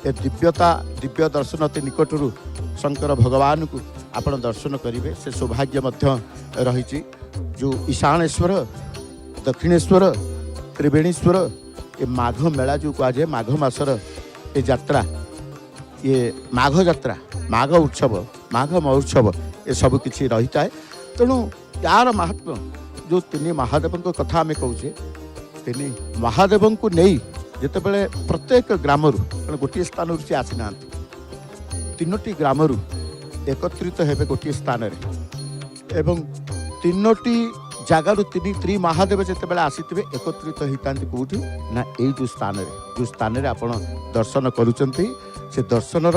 ଏ ଦିବ୍ୟତା ଦିବ୍ୟ ଦର୍ଶନ ଅତି ନିକଟରୁ ଶଙ୍କର ଭଗବାନଙ୍କୁ ଆପଣ ଦର୍ଶନ କରିବେ। ସେ ସୌଭାଗ୍ୟ ମଧ୍ୟ ରହିଛି। जो ईशानेश्वर दक्षिणेश्वर त्रिवेणीश्वर ये माघ मेला जो कहुए माघ मासर ये यात्रा ये माघ यात्रा माघ उत्सव माघ महोत्सव ये सब किसी रही है। तेणु यार महात्मा जो तीन महादेव कथा आम कहे तीन महादेव को नहीं जिते बड़े प्रत्येक ग्राम गोटे स्थान से आसी ना तीनोटी ग्राम एकत्रित हेबे गोटे स्थान एवं तीनोटी जगार तीन त्री महादेव जिते आसी एकत्रित होता कौटी ना यही जो स्थान आप दर्शन करुँच से दर्शनर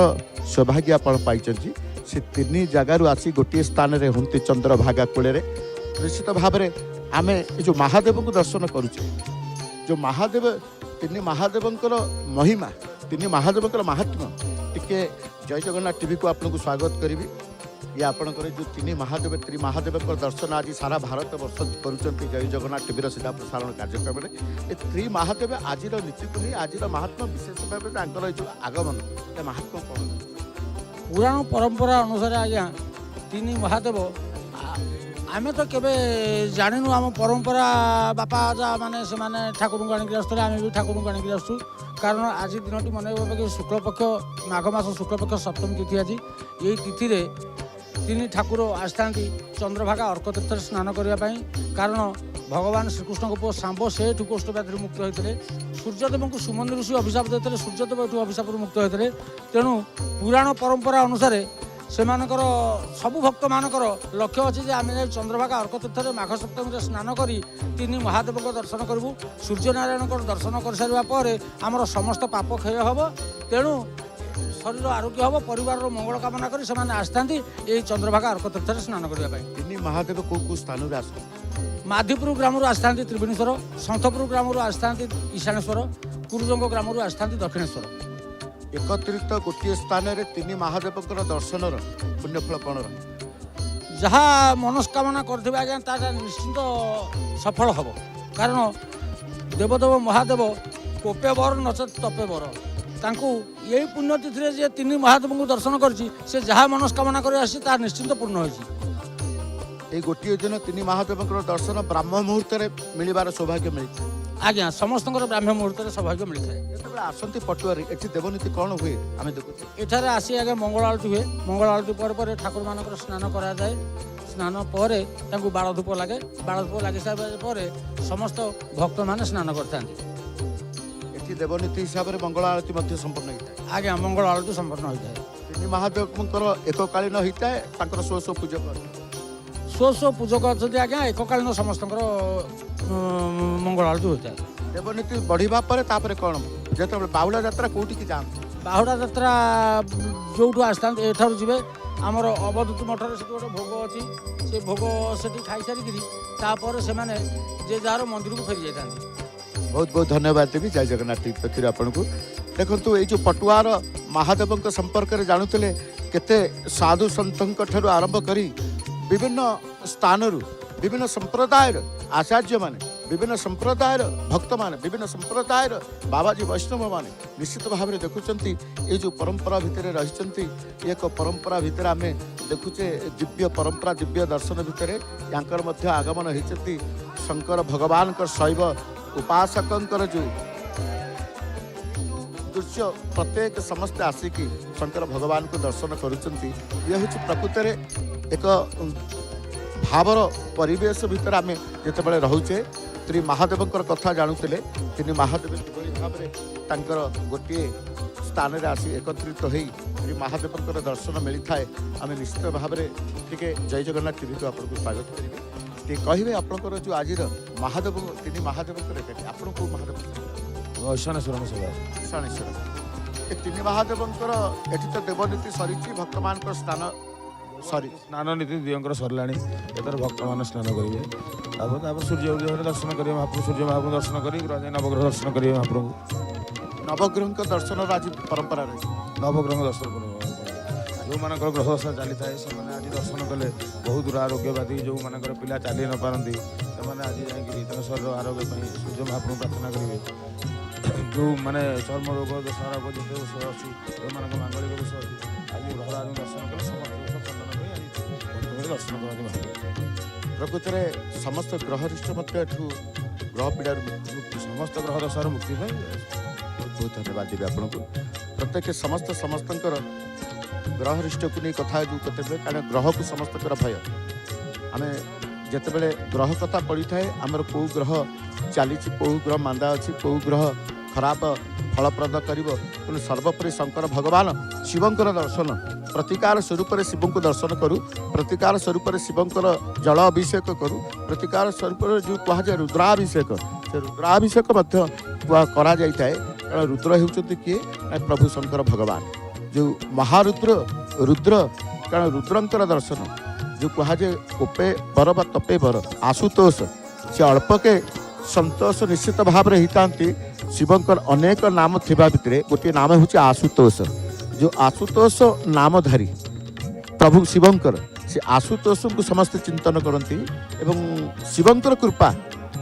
सौभाग्य आप से तीन जगार आसी गोटे स्थान में हंती चंद्रभागा कूल निश्चित भाव में आम जो महादेव को दर्शन करुचे जो महादेव तीन महादेव महिमा तीन महादेव महात्मा टिके जय जगन्नाथ टीवी को आपको स्वागत करी ये आपंकर जो तीन महादेव त्री महादेव दर्शन आज सारा भारत वर्ष करुँच जय जगन्नाथ टीवी सीधा प्रसारण कार्यक्रम में ये त्री महादेव आज नीतिकुनी आज महात्मा विशेष भाव जो आगमन महात्मा कौन पुराण परंपरा अनुसार आज्ञा तीन महादेव आमे तो केबे जानिनु आम परंपरा बापा आजा माने से माने ठाकुर को आनिक आसुले आमे भी ठाकुर को आनिक आसु कारण आज दिनटी मन कि शुक्ल पक्ष माघ मास शुक्ल पक्ष सप्तमी तिथि आज यही तिथि रे तीन ठाकुर आसता चंद्रभागा अर्क तीर्थ स्नान करने कारण भगवान श्रीकृष्ण को पुओ सांब से कोष्ठव्याधि मुक्त होते सूर्यदेव को सुमन ऋषि अभिशाप देते सूर्यदेव एठू अभिशाप मुक्त होते तेणु पुराण परंपरा अनुसार से सबु भक्त मानकर लक्ष्य अच्छे जे आम चंद्रभागा अर्क तीर्थ माघ सप्तमी स्नान कर तीन महादेव को दर्शन करूँ सूर्यनारायण को दर्शन कर सारा पर आमर समस्त पाप क्षय हम तेणु शरीर आरोग्य हम परिवार मंगल कामना कर आसता चंद्रभागा अर्क तीर्थ स्नान करने तीन महादेव को स्थान आस माधीपुर ग्राम आसता त्रिवेणीश्वर सन्थपुर ग्राम आसता ईशानेश्वर कुरुजंग ग्राम आसता दक्षिणेश्वर एकत्रित गोटे स्थान में तीन महादेव दर्शन पुण्यफल कौन जहाँ मनस्कामना करथिबे आज्ञा ताटा निश्चिंत सफल हम कारण देवदेव महादेव कोपे बर नचेत तपे बर तांकु यही पुण्यतिथि जे तीन महादेव को दर्शन करछि से जहाँ मनस्कामना कर आसी ता निश्चिंत पूर्ण होइछि। ये गोटे दिन तीन महादेव दर्शन ब्राह्म मुहूर्त मिलबार सौभाग्य मिलता आज्ञा समस्त ब्राह्म मुहूर्त सौभाग्य मिलता है। आसती पटुआरी एठी देवनीति कौन हुए आम देखु एठारे आसी आगे मंगल आलती हुए मंगल आलती पर ठाकुर मानकर स्नान करा जाए स्नान पर बाड़ धूप लगे बाड़ धूप लगे सारे समस्त भक्त मैंने स्नान करते देवनीति हिसाब से मंगल आरती संपन्न होता है आज्ञा मंगल आरती संपन्न होता है तीन महादेव एककालीन होता है स्व स्व पूजक स्व पूजक अच्छा आज्ञा एककालीन समस्त मंगल आरती होता है देवनीति बढ़िया पर कौन जो बाहुड़ा यात्रा कौटी की जाते बाहुड़ा यात्रा जो आसता एठार जी आमर अवधूत मठर से गोटे भोग अच्छी से भोग से खाई सारिकी से माने जे जार मंदिर को फेरी जाता बहुत बहुत धन्यवाद देवी जय जगन्नाथ टीवी पक्षर आपन को देखो ये जो पटुआर महादेव संपर्क में जानूले केते साधु सन्थों ठारू आरंभ करी विभिन्न स्थान विभिन्न संप्रदायर आचार्य माने विभिन्न संप्रदायर भक्त माने विभिन्न संप्रदायर बाबाजी वैष्णव माने निश्चित भाव में देखुंत ये जो परंपरा भितर रही एक परंपरा भितर आम देखुचे दिव्य परंपरा दिव्य दर्शन भितर यांकर मध्य आगमन होती शंकर भगवान शैव उपासकर जो दृश्य प्रत्येक समस्ते आसिकी शंकर भगवान को दर्शन करुँच ये हूँ प्रकृत एक भावर परिवेश भितर आम जिते रोचे त्री महादेव कथा जानूले तीन महादेव किभली भाव में गोटे स्थान में आसी एकत्रित हो श्री महादेव दर्शन मिलता है आम निश्चित भाव में टे जय जगन्नाथ टीवी को आपको स्वागत करेंगे कहे आपंकर जो आज महादेव तीन महादेव आपन को महादेव ईशानेश्वर ये तीन महादेव एटी तो देवनीति सरी भक्त मान स्थान सरी स्नान नीति दिवंकर सरला एथर भक्त मैंने स्नान करेंगे सूर्य उदय दर्शन करेंगे महाप्रभु सूर्य महाप्रभु दर्शन करेंगे नवग्रह दर्शन करेंगे महाप्रभु नवग्रह दर्शन आज परंपरा रही नवग्रह दर्शन जो मान ग्रह दशा चली था से आज दर्शन कले बहुत दूर आरोग्यवादी जो मान पिला चली न पारती से आज जा शरीर आरोग्य सूर्य महाप्रभु प्रार्थना करेंगे जो मैंने चर्म रोग दशा रोग जिते विषय अच्छी जो मान मांगलिक विषय अच्छी आज ग्रह दर्शन कले समस्त दर्शन कर प्रकृति में समस्त ग्रहरिष्ठ ग्रह पीड़ा मुक्ति समस्त ग्रह दशार मुक्ति पाई बहुत बहुत धन्यवाद देवी आपको प्रत्येक समस्त ग्रहरिष्ठ को नहीं कथा जो कते कारण ग्रह को समस्त भय आम जिते ग्रह कथा पड़ी थाए आमर कौ ग्रह चली कौ ग्रह मांदा अच्छी कौ ग्रह खराब फलप्रद कर सर्वोपरि शंकर भगवान शिवंकर दर्शन प्रतिकार स्वरूप शिव को दर्शन करूँ प्रतिकार स्वरूप शिवंकर जल अभिषेक करूँ प्रतिकार स्वरूप जो कहुए रुद्राभिषेक से रुद्राभिषेक करा जाए कारण रुद्र होती किए प्रभु शंकर भगवान जो महारुद्र रुद्र कारण रुद्रंकर दर्शन जो कहुए कोपे बर बा तपे बर आशुतोष से अल्पके संतोष निश्चित भाव में होता शिवंकर अनेक नाम थिबा भितर गोटे नाम हूँ आशुतोष जो आशुतोष नामधारी प्रभु शिवंकर से आशुतोष को समस्त चिंतन करती एवं शिवंकर कृपा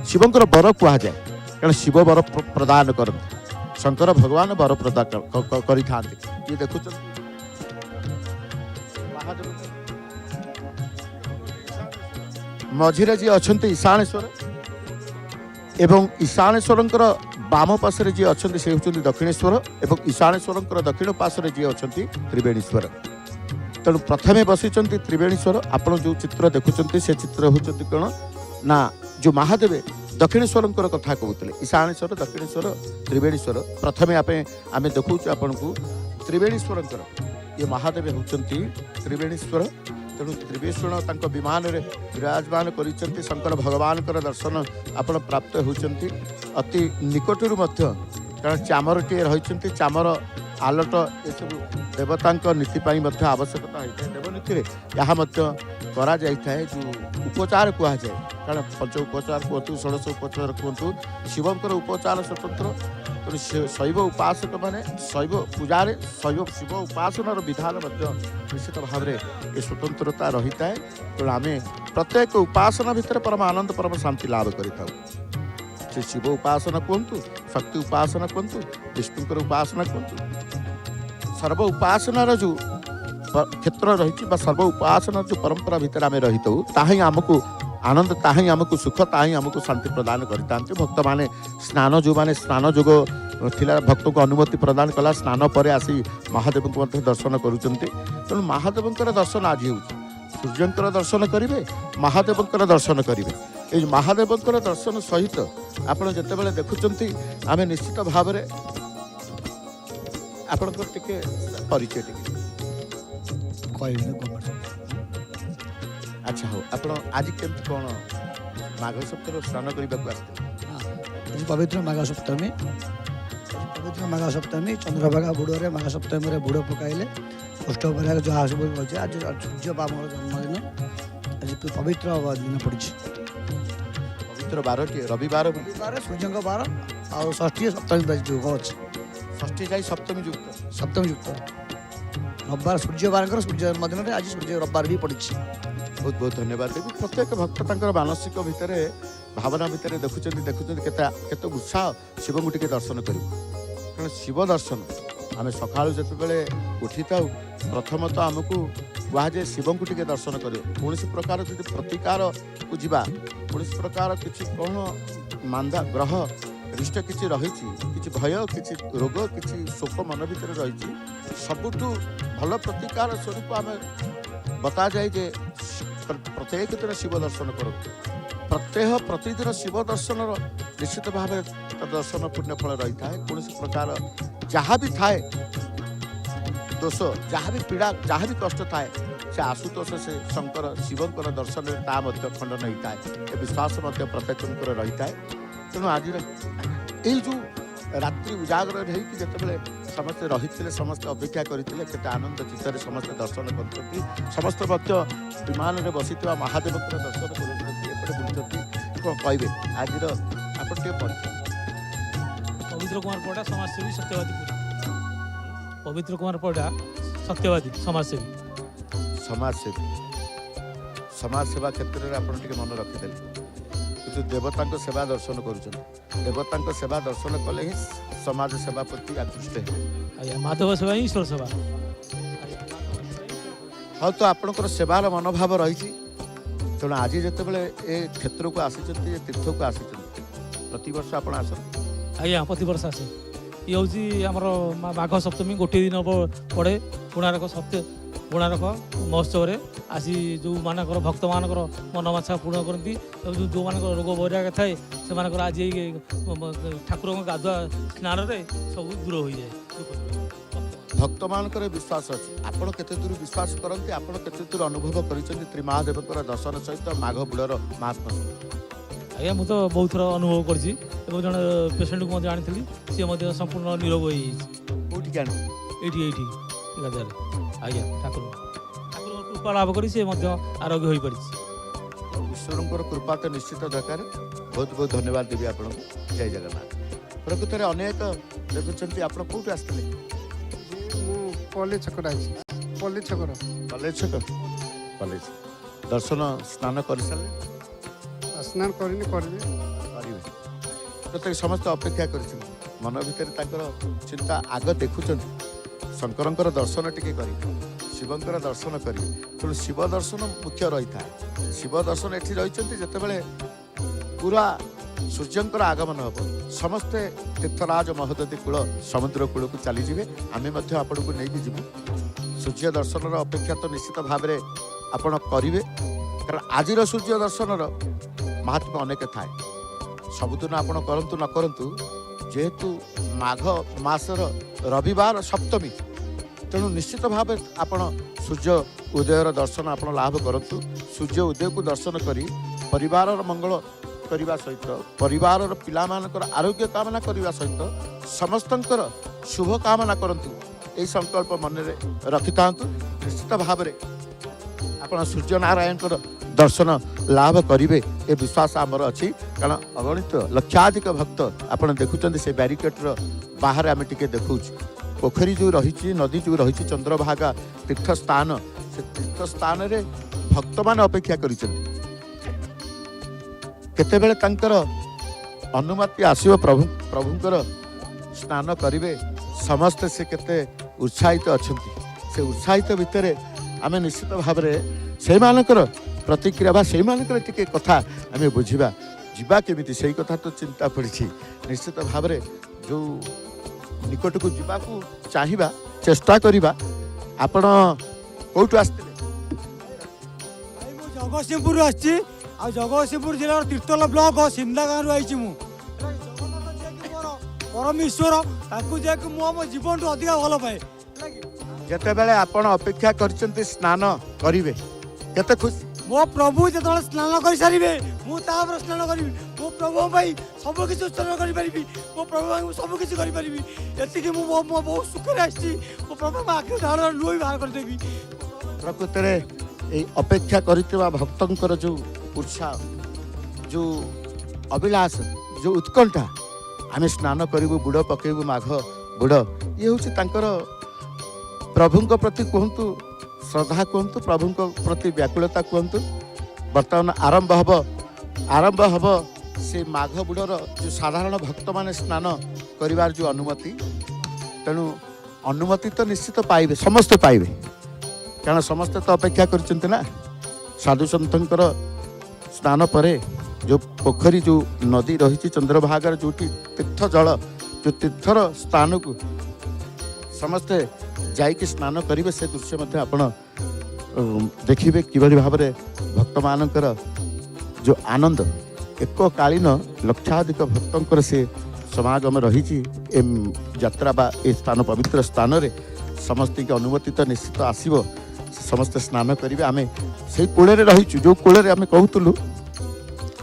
शिवंकर बर कहुए कारण शिव बर प्रदान करते शंकर भगवान बर प्रदान कर देखुं मझिरे जी अच्छा ईशानेश्वर एवं ईशानेश्वर बाम पार्श्वे जी अच्छा से होती दक्षिणेश्वर एवं ईशानेश्वर दक्षिण पार्श्वे जी अच्छा त्रिवेणीश्वर तेणु प्रथमे बसी त्रिवेणीश्वर आपड़ जो चित्र देखुं से चित्र होती कौन ना जो महादेव दक्षिणेश्वर कथा कहते ईशानेश्वर दक्षिणेश्वर त्रिवेणीश्वर प्रथमे आम देखु आपण को त्रिवेणीश्वर ये महादेव होती त्रिवेणीश्वर तेणु त्रिवेणीश्वर विमान में विराजमान कर शंकर भगवान दर्शन आप प्राप्त होती अति निकटरू कारण चामर टे रही चामर आलट ये सब देवता नीति आवश्यकता होता है देवनीति यहाँ करा जाए जो उपचार कहुए कारण पंच उपचार कहतु षोड़श उपचार कहतु शिवंकर उपचार स्वतंत्र तेणु शैव उपासक मैंने शैव पूजारे शैव शिव उपासनार विधान निश्चित भाव में ये स्वतंत्रता रही है तेणु आम प्रत्येक उपासना भितर परम आनंद परम शांति लाभ कर शिव उपासना कहतु शक्ति उपासना कहतु विष्णुकर उपासना कहतु सर्व उपासनार जो क्षेत्र रही सर्व उपासना जो परंपरा भितर आम रही ताही आमको आनंद ताही आमको सुख ताही आमको शांति प्रदान करता भक्त माने स्नान जो माने स्नान जोग थिला भक्त को अनुमति प्रदान कला स्नान पर आसी महादेव को दर्शन करुँच तेणु महादेव दर्शन आज हो सूर्यंकर दर्शन करेंगे महादेव दर्शन करेंगे ये महादेव दर्शन सहित आप जिते देखुं आम निश्चित भाव में आप परिचय अच्छा हो आप आज केमती कौन माघ सप्ताह स्नान करने को पवित्र माघ सप्तमी चंद्रभागा बुड़ माघ सप्तमी बुड़ पकाइले अष्टभरा जहाँ सब अच्छे आज सूर्य बाबर जन्मदिन आज पवित्र दिन पड़ी पवित्र बार रविवार सूर्य बार आ षष्ठी सप्तमी जुग अच्छे षष्ठी जाए सप्तमी युक्त रविवार सूर्य बार सूर्य जन्मदिन आज सूर्य रविवार भी पड़ी बहुत बहुत धन्यवाद देवी प्रत्येक भक्त मानसिक भितर भावना भितर देखुं उत्साह शिव को टे दर्शन कर कारण शिव दर्शन आम सका जिते उठी था प्रथम तो आमको कहुए शिव को टे दर्शन कर कौन प्रकार जो प्रतिकार को जीवा कौन प्रकार किसी कौन मांदा ग्रह रिष्ट किसी रही कि भय कि रोग कि शोक मन भितर रही सबुठ भल प्रतिकार स्वरूप आम बता जाए जे प्रत्येक दिन शिव दर्शन करूँ प्रत्येक प्रतिदिन शिव दर्शन निश्चित भाव दर्शन पुण्य फल रही है कौन प्रकार जहाँ भी थाए दोष जहाँ भी पीड़ा जहाँ भी कष्ट थाए से आशुतोष से शंकर शिवंकर दर्शन खंडन होता है विश्वास प्रत्येक रही है तेणु आज जो रात्रि उजागर होते समस्ते रही समस्त अपेक्षा करते आनंद चित्त समस्त दर्शन कर समस्त विमान में बसी महादेव दर्शन कर कहे आज पवित्र कुमार पड़ा समाजसेवी सत्यवादी पवित्र कुमार पड़ा सत्यवादी समाजसेवी समाज सेवा क्षेत्र में आप मन रखिदे कि देवता सेवा दर्शन कर सेवा दर्शन कले ही समाज सेवा प्रति आकृष्ट है माधव सेवा ही ईश्वर सेवा हाँ तो आपणकर सेवार मनोभाव रही ତେଣୁ ଆଜି ଯେତେବେଳେ ଏ କ୍ଷେତ୍ରକୁ ଆସିଛନ୍ତି ଏ ତୀର୍ଥକୁ ଆସିଛନ୍ତି ପ୍ରତିବର୍ଷ ଆପଣ ଆସନ୍ତି ଆଜ୍ଞା ପ୍ରତିବର୍ଷ ଆସେ ଇଏ ହେଉଛି ଆମର ମାଘ ସପ୍ତମୀ ଗୋଟିଏ ଦିନ ପଡ଼େ କୋଣାର୍କ କୋଣାର୍କ ମହୋତ୍ସବରେ ଆସି ଯେଉଁମାନଙ୍କର ଭକ୍ତମାନଙ୍କର ମନମାଛା ପୂରଣ କରନ୍ତି ଯେଉଁମାନଙ୍କର ରୋଗ ବୈରାଗ ଥାଏ ସେମାନଙ୍କର ଆଜି ଏଇ ଠାକୁରଙ୍କ ଗାଧୁଆ ସ୍ନାନରେ ସବୁ ଦୂର ହୋଇଯାଏ। ଭକ୍ତମାନଙ୍କର ବିଶ୍ୱାସ ଅଛି ଆପଣ କେତେ ଦୂର ବିଶ୍ୱାସ କରନ୍ତି ଆପଣ କେତେ ଦୂର ଅନୁଭବ କରିଛନ୍ତି ତ୍ରିମହାଦେବଙ୍କର ଦର୍ଶନ ସହିତ ମାଘ ବୁଡ଼ର ମାହାତ୍ମ୍ୟ ଆଜ୍ଞା ମୁଁ ତ ବହୁତ ଥର ଅନୁଭବ କରିଛି ଏବଂ ଜଣେ ପେସେଣ୍ଟକୁ ମଧ୍ୟ ଆଣିଥିଲି ସିଏ ମଧ୍ୟ ସମ୍ପୂର୍ଣ୍ଣ ନିରୋଗ ହୋଇଯାଇଛି। କୋଉଠିକି ଆଣି ଏଇଠି ଗାଧୁଆରେ ଆଜ୍ଞା ଠାକୁରଙ୍କ କୃପା ଲାଭ କରି ସିଏ ମଧ୍ୟ ଆରୋଗ୍ୟ ହୋଇପାରିଛି। ଈଶ୍ୱରଙ୍କର କୃପା ତ ନିଶ୍ଚିତ ଦରକାର ବହୁତ ବହୁତ ଧନ୍ୟବାଦ ଦେବି ଆପଣଙ୍କୁ ଜୟ ଜଗନ୍ନାଥ। ପ୍ରକୃତରେ ଅନେକ ଦେଖୁଛନ୍ତି ଆପଣ କୋଉଠୁ ଆସିଥିଲେ ମୁଁ ପଲ୍ଲୀ ଛକରେ ଅଛି ପଲ୍ଲୀ ଛକର କଲେଜ ଛକ କଲେଜ ଦର୍ଶନ ସ୍ନାନ କରିସାରିଲେ ସ୍ନାନ କରିନି କରିବି କରିବେ ପ୍ରତ୍ୟେକ ସମସ୍ତେ ଅପେକ୍ଷା କରିଛନ୍ତି ମନ ଭିତରେ ତାଙ୍କର ଚିନ୍ତା ଆଗ ଦେଖୁଛନ୍ତି ଶଙ୍କରଙ୍କର ଦର୍ଶନ ଟିକେ କରିବେ ଶିବଙ୍କର ଦର୍ଶନ କରିବେ ତେଣୁ ଶିବ ଦର୍ଶନ ମୁଖ୍ୟ ରହିଥାଏ ଶିବ ଦର୍ଶନ ଏଠି ରହିଛନ୍ତି ଯେତେବେଳେ ପୁରା ସୂର୍ଯ୍ୟଙ୍କର ଆଗମନ ହେବ ସମସ୍ତେ ତୀର୍ଥରାଜ ମହୋଦଧି କୂଳ ସମୁଦ୍ର କୂଳକୁ ଚାଲିଯିବେ ଆମେ ମଧ୍ୟ ଆପଣଙ୍କୁ ନେଇକି ଯିବୁ ସୂର୍ଯ୍ୟ ଦର୍ଶନର ଅପେକ୍ଷା ତ ନିଶ୍ଚିତ ଭାବରେ ଆପଣ କରିବେ କାରଣ ଆଜିର ସୂର୍ଯ୍ୟ ଦର୍ଶନର ମାହାତ୍ମ୍ୟ ଅନେକ ଥାଏ ସବୁଦିନ ଆପଣ କରନ୍ତୁ ନ କରନ୍ତୁ ଯେହେତୁ ମାଘ ମାସର ରବିବାର ସପ୍ତମୀ ତେଣୁ ନିଶ୍ଚିତ ଭାବେ ଆପଣ ସୂର୍ଯ୍ୟ ଉଦୟର ଦର୍ଶନ ଆପଣ ଲାଭ କରନ୍ତୁ ସୂର୍ଯ୍ୟ ଉଦୟକୁ ଦର୍ଶନ କରି ପରିବାରର ମଙ୍ଗଳ କରିବା ସହିତ ପରିବାରର ପିଲାମାନଙ୍କର ଆରୋଗ୍ୟ କାମନା କରିବା ସହିତ ସମସ୍ତଙ୍କର ଶୁଭ କାମନା କରନ୍ତୁ ଏହି ସଂକଳ୍ପ ମନରେ ରଖିଥାନ୍ତୁ ନିଶ୍ଚିତ ଭାବରେ ଆପଣ ସୂର୍ଯ୍ୟନାରାୟଣଙ୍କର ଦର୍ଶନ ଲାଭ କରିବେ ଏ ବିଶ୍ୱାସ ଆମର ଅଛି କାରଣ ଅଗଣିତ ଲକ୍ଷାଧିକ ଭକ୍ତ ଆପଣ ଦେଖୁଛନ୍ତି ସେ ବ୍ୟାରିକେଡର ବାହାରେ ଆମେ ଟିକେ ଦେଖାଉଛୁ ପୋଖରୀ ଯେଉଁ ରହିଛି ନଦୀ ଯେଉଁ ରହିଛି ଚନ୍ଦ୍ରଭାଗା ତୀର୍ଥସ୍ଥାନ ସେ ତୀର୍ଥସ୍ଥାନରେ ଭକ୍ତମାନେ ଅପେକ୍ଷା କରିଛନ୍ତି କେତେବେଳେ ତାଙ୍କର ଅନୁମତି ଆସିବ ପ୍ରଭୁଙ୍କର ସ୍ନାନ କରିବେ ସମସ୍ତେ ସେ କେତେ ଉତ୍ସାହିତ ଅଛନ୍ତି ସେ ଉତ୍ସାହିତ ଭିତରେ ଆମେ ନିଶ୍ଚିତ ଭାବରେ ସେଇମାନଙ୍କର ପ୍ରତିକ୍ରିୟା ବା ସେଇମାନଙ୍କର ଟିକେ କଥା ଆମେ ବୁଝିବା ଯିବା କେମିତି ସେଇ କଥା ତ ଚିନ୍ତା ପଡ଼ିଛି ନିଶ୍ଚିତ ଭାବରେ ଯେଉଁ ନିକଟକୁ ଯିବାକୁ ଚାହିଁବା ଚେଷ୍ଟା କରିବା ଆପଣ କୋଉଠୁ ଆସିଥିଲେ ମୁଁ ଜଗତସିଂହପୁରରୁ ଆସିଛି ଆଉ ଜଗତସିଂହପୁର ଜିଲ୍ଲାର ତିର୍ତ୍ତୋଲ ବ୍ଲକ ସିନ୍ଦା ଗାଁରୁ ଆଇଛି ମୁଁ ପରମ ଈଶ୍ୱର ତାଙ୍କୁ ଯାଇକି ମୁଁ ଆମ ଜୀବନଠୁ ଅଧିକା ଭଲ ପାଏ ଯେତେବେଳେ ଆପଣ ଅପେକ୍ଷା କରିଛନ୍ତି ସ୍ନାନ କରିବେ କେତେ ଖୁସି ମୋ ପ୍ରଭୁ ଯେତେବେଳେ ସ୍ନାନ କରିସାରିବେ ମୁଁ ତାପରେ ସ୍ନାନ କରିବି ମୋ ପ୍ରଭୁଙ୍କ ପାଇଁ ସବୁ କିଛି ଉତ୍ସର୍ଗ କରିପାରିବି ମୋ ପ୍ରଭୁ ପାଇଁ ମୁଁ ସବୁ କିଛି କରିପାରିବି ଏତିକି ମୁଁ ବହୁତ ସୁଖରେ ଆସିଛି ମୋ ପ୍ରଭୁ ମୋ ଆଖିରୁ ଧାର ଲୁହ ବି ବାହାର କରିଦେବି ପ୍ରକୃତରେ ଏଇ ଅପେକ୍ଷା କରିଥିବା ଭକ୍ତଙ୍କର ଯେଉଁ ଉତ୍ସାହ ଯେଉଁ ଅଭିଳାଷ ଯେଉଁ ଉତ୍କଣ୍ଠା ଆମେ ସ୍ନାନ କରିବୁ ବୁଡ଼ ପକେଇବୁ ମାଘ ବୁଡ଼ ଇଏ ହେଉଛି ତାଙ୍କର ପ୍ରଭୁଙ୍କ ପ୍ରତି କୁହନ୍ତୁ ଶ୍ରଦ୍ଧା କୁହନ୍ତୁ ପ୍ରଭୁଙ୍କ ପ୍ରତି ବ୍ୟାକୁଳତା କୁହନ୍ତୁ ବର୍ତ୍ତମାନ ଆରମ୍ଭ ହେବ ସେ ମାଘ ବୁଡ଼ର ଯେଉଁ ସାଧାରଣ ଭକ୍ତମାନେ ସ୍ନାନ କରିବାର ଯେଉଁ ଅନୁମତି ତେଣୁ ଅନୁମତି ତ ନିଶ୍ଚିତ ପାଇବେ ସମସ୍ତେ ପାଇବେ କାରଣ ସମସ୍ତେ ତ ଅପେକ୍ଷା କରିଛନ୍ତି ନା ସାଧୁସନ୍ଥଙ୍କର ସ୍ନାନ ପରେ ଯେଉଁ ପୋଖରୀ ଯେଉଁ ନଦୀ ରହିଛି ଚନ୍ଦ୍ରଭାଗାର ଯେଉଁଠି ତୀର୍ଥ ଜଳ ଯେଉଁ ତୀର୍ଥର ସ୍ଥାନକୁ ସମସ୍ତେ ଯାଇକି ସ୍ନାନ କରିବେ ସେ ଦୃଶ୍ୟ ମଧ୍ୟ ଆପଣ ଦେଖିବେ କିଭଳି ଭାବରେ ଭକ୍ତମାନଙ୍କର ଯେଉଁ ଆନନ୍ଦ ଏକକାଳୀନ ଲକ୍ଷାଧିକ ଭକ୍ତଙ୍କର ସେ ସମାଗମ ରହିଛି ଏ ଯାତ୍ରା ବା ଏ ସ୍ଥାନ ପବିତ୍ର ସ୍ଥାନରେ ସମସ୍ତଙ୍କ ଅନୁମତି ତ ନିଶ୍ଚିତ ଆସିବ ସମସ୍ତେ ସ୍ନାନ କରିବେ ଆମେ ସେଇ କୂଳରେ ରହିଛୁ ଯେଉଁ କୂଳରେ ଆମେ କହୁଥିଲୁ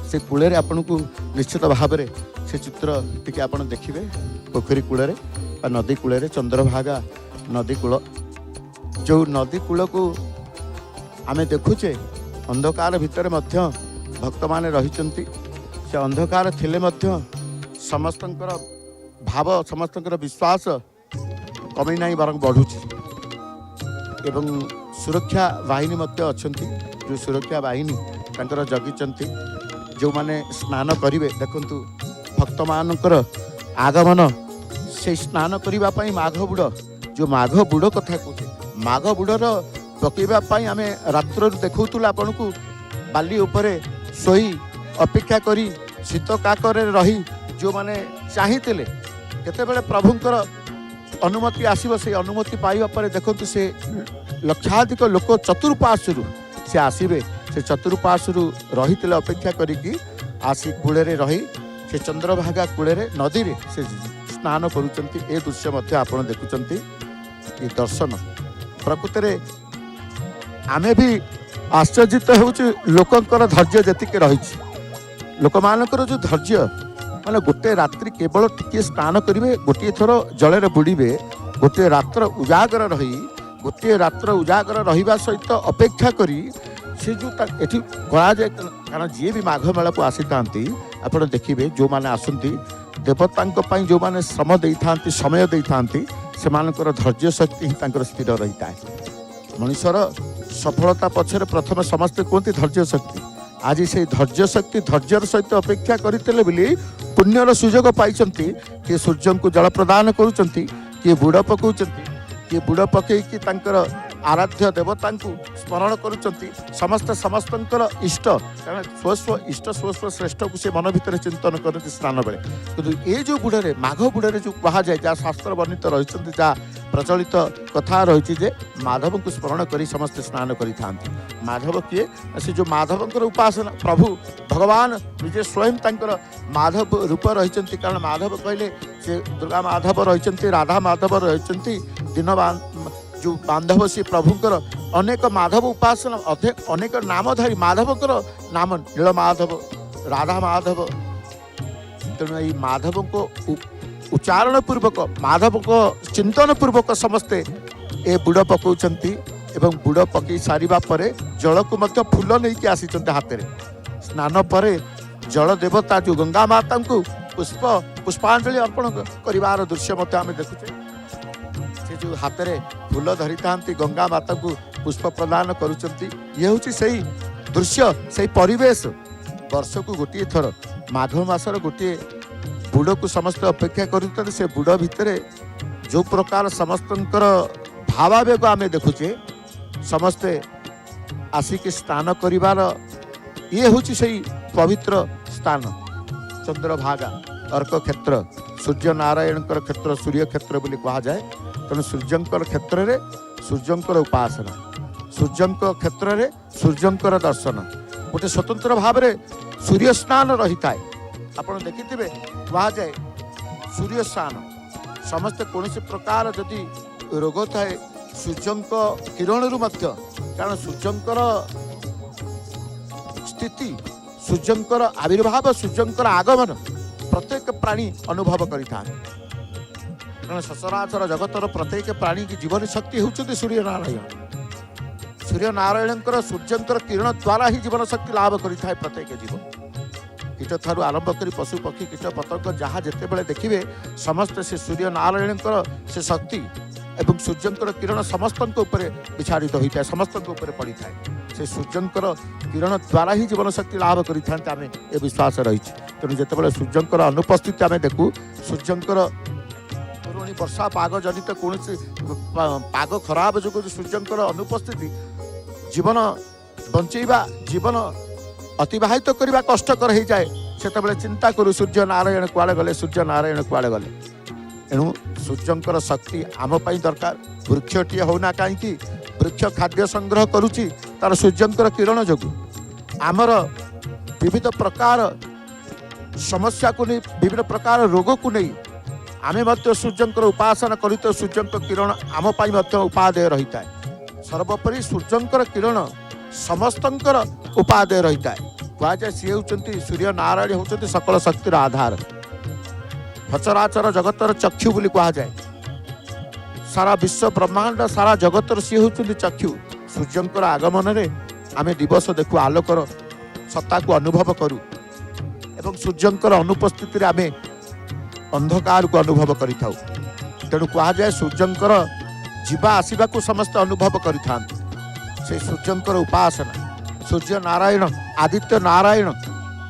ସେ କୂଳରେ ଆପଣଙ୍କୁ ନିଶ୍ଚିତ ଭାବରେ ସେ ଚିତ୍ର ଟିକେ ଆପଣ ଦେଖିବେ ପୋଖରୀ କୂଳରେ ବା ନଦୀ କୂଳରେ ଚନ୍ଦ୍ରଭାଗା ନଦୀ କୂଳ ଯେଉଁ ନଦୀ କୂଳକୁ ଆମେ ଦେଖୁଛେ ଅନ୍ଧକାର ଭିତରେ ମଧ୍ୟ ଭକ୍ତମାନେ ରହିଛନ୍ତି ସେ ଅନ୍ଧକାର ଥିଲେ ମଧ୍ୟ ସମସ୍ତଙ୍କର ଭାବ ସମସ୍ତଙ୍କର ବିଶ୍ୱାସ କମି ନାହିଁ ବରଂ ବଢ଼ୁଛି ଏବଂ ସୁରକ୍ଷା ବାହିନୀ ମଧ୍ୟ ଅଛନ୍ତି ଯେଉଁ ସୁରକ୍ଷା ବାହିନୀ ତାଙ୍କର ଜଗିଛନ୍ତି ଯେଉଁମାନେ ସ୍ନାନ କରିବେ ଦେଖନ୍ତୁ ଭକ୍ତମାନଙ୍କର ଆଗମନ ସେଇ ସ୍ନାନ କରିବା ପାଇଁ ମାଘ ବୁଡ଼ ଯେଉଁ ମାଘ ବୁଡ଼ କଥା କହୁଛେ ମାଘ ବୁଡ଼ର ପକେଇବା ପାଇଁ ଆମେ ରାତ୍ରରୁ ଦେଖାଉଥିଲୁ ଆପଣଙ୍କୁ बाली उपरे शोई अपेक्षा करी शीत काकरे रही जो माने चाहिए केतेबेले प्रभुंकर अनुमति आसीब से अनुमति पाइबा पर देखंतु से लक्षाधिक लोक चतुर्पार्श्वरू से आसीबे से चतुर्पार्श्वरू रही अपेक्षा करिकी आसी कूले रही से चंद्रभागा कूले नदी रे से स्नान करुचंती ए दृश्य मध्य आपण देखुचंती ये दर्शन प्रकृति रे आमे भी आश्चर्यित होउछु लोकंकर धैर्य जतिके रही लोक मानकर जो धैर्य माने गोटे रात्रि केवल टिके स्नान करेंगे गोटे थर जल बुड़े गोटे रात्र उजागर रही गोटे रात्र उजागर रहा सहित अपेक्षा करी से जो ये कराए कारण जी भी माघ मेला को आसी था आप देखिए जो मैंने आसती देवता जो मैंने श्रम दे था समय दे था से धैर्य शक्ति ही स्थिर रही है मनुष्यर सफलता पछरे प्रथम समस्ते कहते धैर्य शक्ति आज से धैर्य शक्ति धैर्यर सहित अपेक्षा करते बोली पुण्यर सुजोग पाई किए सूर्य को जल प्रदान करुँच किए बुड़ पकाउं किए बुड़ पकईकि आराध्य देवता स्मरण करुँच समस्त समस्तंकर इष्ट कारण स्वस्व इष्ट स्वस्व श्रेष्ठ को से मन भितर चिंतन करते स्नान बेले कि ये जो बुढ़े माघ बुढ़े जो कह जाए जहाँ शास्त्र वर्णित रही जहाँ प्रचलित कथा रही जे माधव को स्मरण कर समस्त स्नान करें माधव किए से जो माधवंकर उपासना प्रभु भगवान निजे स्वयं तंकर माधव रूप रही कारण माधव कहले से दुर्गा माधव रही राधा माधव रही दिन जो बांधव से प्रभुंकर अनेक माधव उपासना अनेक नामधारी माधवकर नाम नील माधव राधा माधव तेणु ये माधव को उच्चारण पूर्वक माधव को चिंतन पूर्वक समस्ते ए बुड़ पकाउछंती एवं बुड़ पकई सारिबा परे जल को मध्य फूल नहीं आसी हाथ में स्नान पर जल देवता जो गंगा माता को पुष्पांजलि अर्पण कर दृश्य मत आम देखुचे से जो हाथ में फूल धरी था गंगा माता को पुष्प प्रदान करुँच ये हूँ से दृश्य से परिवेश वर्ष को गोटे थर माघ मासर गोटे बुड़ को समस्त अपेक्षा कर से बुड़ भितर जो प्रकार समस्तंकर भावावेग आम देखुचे समस्ते आसिक स्नान करिवार ये हूँ से पवित्र स्थान चंद्रभागा अर्क क्षेत्र सूर्य नारायण क्षेत्र सूर्य क्षेत्र बोली कहा जाए तेणु सूर्यंकर क्षेत्र में सूर्यंकर उपासना सूर्यंक क्षेत्र में सूर्यंकर दर्शन गोटे स्वतंत्र भाव में सूर्य स्नान रही था आप देखिथे कह जाए सूर्य स्नान समस्त कौन प्रकार जदि रोग थाए सूर्यंक किरण कारण सूर्यंकर स्थिति सूर्यंकर आविर्भाव सूर्यंकर आगमन प्रत्येक प्राणी अनुभव करिथा कारण सचराचर जगतर प्रत्येक प्राणी की जीवन शक्ति होउछथि सूर्य नारायण सूर्यंकर किरण द्वारा ही जीवन शक्ति लाभ करिथा प्रत्येक जीव कीट ठारू आरंभ कर पशु पक्षी कीट पतंग जहाँ जिते बड़े देखिए समस्त से सूर्य नारायण से शक्ति एवं सूर्यंकर किरण समस्त विचारित होता है समस्त पड़ी था से सूर्यंकर किरण द्वारा ही जीवन शक्ति लाभ करें आम ये विश्वास रही तेणु जिते सूर्यंकर अनुपस्थिति आम देखू सूर्यंकर पुराणी वर्षा पाग जनित कौन पाग खराब जो सूर्यंकर अनुपस्थिति जीवन बंचेबा जीवन अतिवाहित करने कष्टकर हो जाए से चिंता करूँ सूर्य नारायण कुआड़े गले सूर्य नारायण कुआड़े गले एणु सूर्यंकर शक्ति आम दरकार वृक्षटीए होना कहीं वृक्ष खाद्य संग्रह करुच्ची तार सूर्यंकर किरण जो आमर विविध प्रकार समस्या को नहीं विभिन्न प्रकार रोग को नहीं आमे मध्य सूर्यंकर उपासना करितो सूर्यंकर किरण आम मध्य उपादेय रही है सर्वोपरि सूर्यंकर किरण समस्तंकर उपादेय रही है कहुए सी होती सूर्य नारायण होती सकल शक्तिर आधार सचराचर जगतर चक्षु बोली कह जाए सारा विश्व ब्रह्मांड सारा जगतर सी होती चक्षु सूर्यंकर आगमन रे आमे दिवस देखु आलोकर सत्ता को अनुभव करूँ एवं सूर्यंकर अनुपस्थिति रे आमे अंधकार को अनुभव करिथाउ तेणु कह जाए सूर्यंकर जीवा आसवा को समस्त अनुभव करिथां से सूर्यंकर उपासना सूर्य नारायण आदित्य नारायण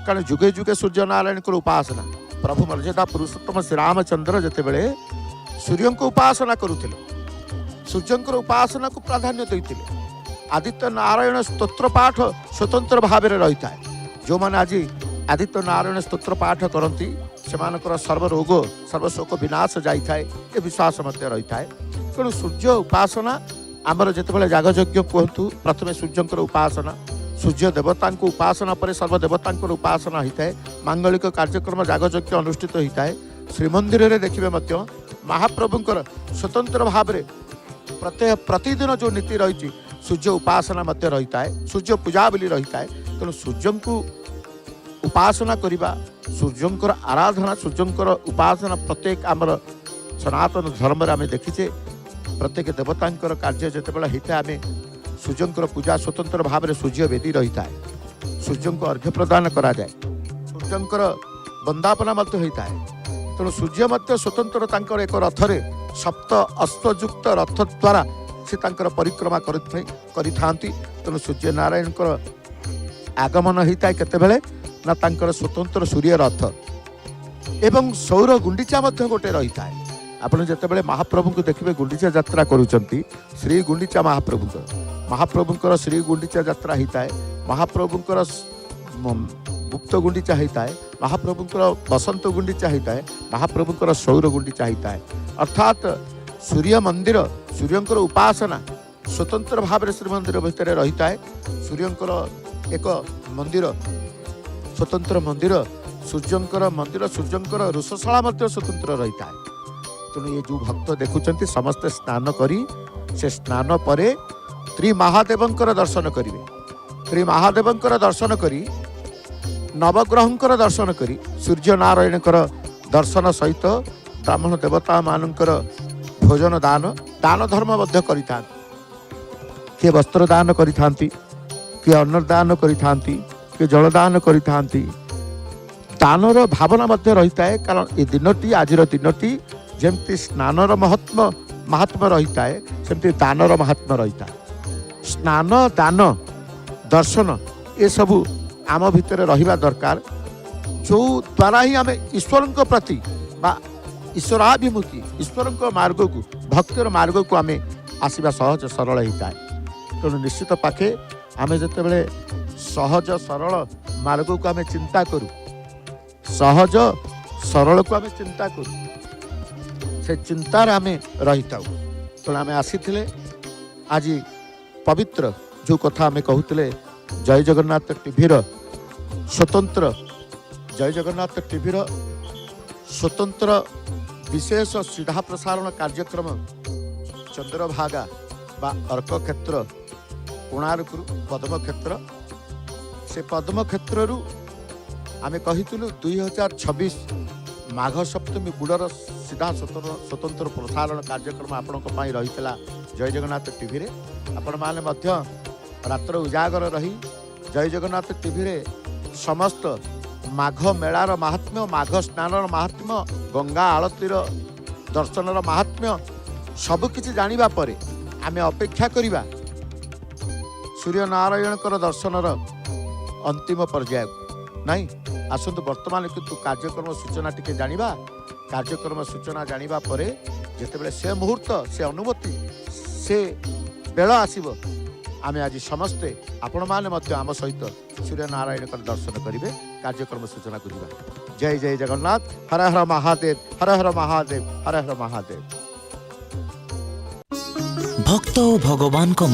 कारण जुगे जुगे सूर्य नारायण को उपासना प्रभु मर्यादा पुरुषोत्तम श्री रामचंद्र जिते बड़े सूर्य को उपासना करुले सूर्यंकर उपासना को प्राधान्य देते आदित्य नारायण स्तोत्र पाठ स्वतंत्र भाव में रही है। जो मैंने आज आदित्य नारायण स्तोत्र पाठ करती से सर्वरोग सर्वशोक विनाश जाए ये विश्वास रही है। तेणु सूर्य उपासना आमर जिते जागयज्ञ कहतु प्रथम सूर्यंकर उपासना सूर्य देवता उपासना पर सर्वदेवता उपासना होता है। मांगलिक कार्यक्रम जागयज्ञ अनुष्ठित होता है। श्रीमंदिर में देखिए महाप्रभुंकर स्वतंत्र भाव में प्रत्येक प्रतिदिन जो नीति रही सूर्य उपासना मध्य रही है। सूर्य पूजा बोली रही है। तेणु सूर्य को उपासना करवा सूर्यंकर आराधना सूर्यंकर उपासना प्रत्येक आमर सनातन धर्म आम देखीचे प्रत्येक देवतांकर कार्य जितेबाला होता है आम सूर्यंकर पूजा स्वतंत्र भाव में सूर्य वेदी रही है। सूर्य को अर्घ्य प्रदान करा जाए सूर्यंकर वंदापना होता है। तेणु सूर्य मध्य स्वतंत्र तांकर एक रथरे सप्त अस्तयुक्त रथ द्वारा से तांकर परिक्रमा करिथांती। तेणु सूर्य नारायण आगमन होता है केतेबेले ना तांकर स्वतंत्र सूर्य रथ एवं सौर गुंडीचा मध्य गोटे रही है। आपड़ जितेबाला महाप्रभु को देखिए गुंडीचा यात्रा करुँच श्री गुंडीचा महाप्रभुंकर श्री गुंडीचा यात्रा होता है। महाप्रभुंकर गुप्त गुंडीचा होता है। महाप्रभुंकर बसंत गुंडीचा होता है। महाप्रभुंकर सौर गुंडीचा होता है। अर्थात सूर्य मंदिर सूर्यंकर उपासना स्वतंत्र भाव में श्रीमंदिर भितर रही है। सूर्यंकर एक मंदिर स्वतंत्र मंदिर सूर्यंकर ऋषशाला स्वतंत्र रही है। तेणु ये जो भक्त देखुंत समस्ते स्नान करी से स्नान परे त्रि महादेवंकर दर्शन करेंगे। त्रि महादेवंकर दर्शन करी नवग्रहंकर दर्शन करी सूर्य नारायण दर्शन सहित ब्राह्मण देवता मानकर भोजन दान दान धर्म मध्य करिथां। किए वस्त्र दान करिथांती, किए अन्न दान करिथांती, किए जल दान करिथांती। दानर भावना मध्य रही है। कारण ये दिनटी आज दिनटी जमती स्नानर महात्म्य रही है सेमती दानर महात्म्य रही है। स्नान दान दर्शन ये सबू आम भितर रहिबा दरकार जो द्वारा ही आम ईश्वर प्रति बा ईश्वराभिमुखी ईश्वर मार्ग को भक्तिर मार्ग को आम आसवा सहज सरल होता है। तेणु निश्चित पाखे आम जिते सहज सरल मार्ग को आम चिंता करूँ सहज सरल को आम चिंता करूँ से चिंतार आम रही था। तेणु आम आसी आज पवित्र जो कथा आम कहते जय जगन्नाथ टीभीर स्वतंत्र जय जगन्नाथ टीभीर स्वतंत्र विशेष सीधा प्रसारण कार्यक्रम चंद्रभागा बा अर्क क्षेत्र कोणार्क पद्म क्षेत्र से पद्म क्षेत्र आम कही 2026 माघ सप्तमी गुड़र सीधा स्वतंत्र प्रसारण कार्यक्रम आपण रही जय जगन्नाथ टीवी रे आपण माने मध्य रात्र उजागर रही जय जगन्नाथ टीवी रे समस्त माघ मेलार महात्म्य माघ स्नानर महात्म्य गंगा आलतीर दर्शनर महात्म्य सबकिछि जानिबा परे आमे अपेक्षा करिबा सूर्य नारायण दर्शनर अंतिम पर्याय नहीं आसतु वर्तमान किंतु कार्यक्रम सूचना टिके जानिबा कार्यक्रम सूचना जानिबा परे जेतेबेले से मुहूर्त से अनुमति से बेल आसीबो आमे आज समस्ते आपण माने मध्य आम सहित सूर्य नारायण दर्शन करेंगे कार्यक्रम सूचना करिबा। जय जय जगन्नाथ हर हर महादेव हर हर महादेव हर हर महादेव। भक्त भगवान को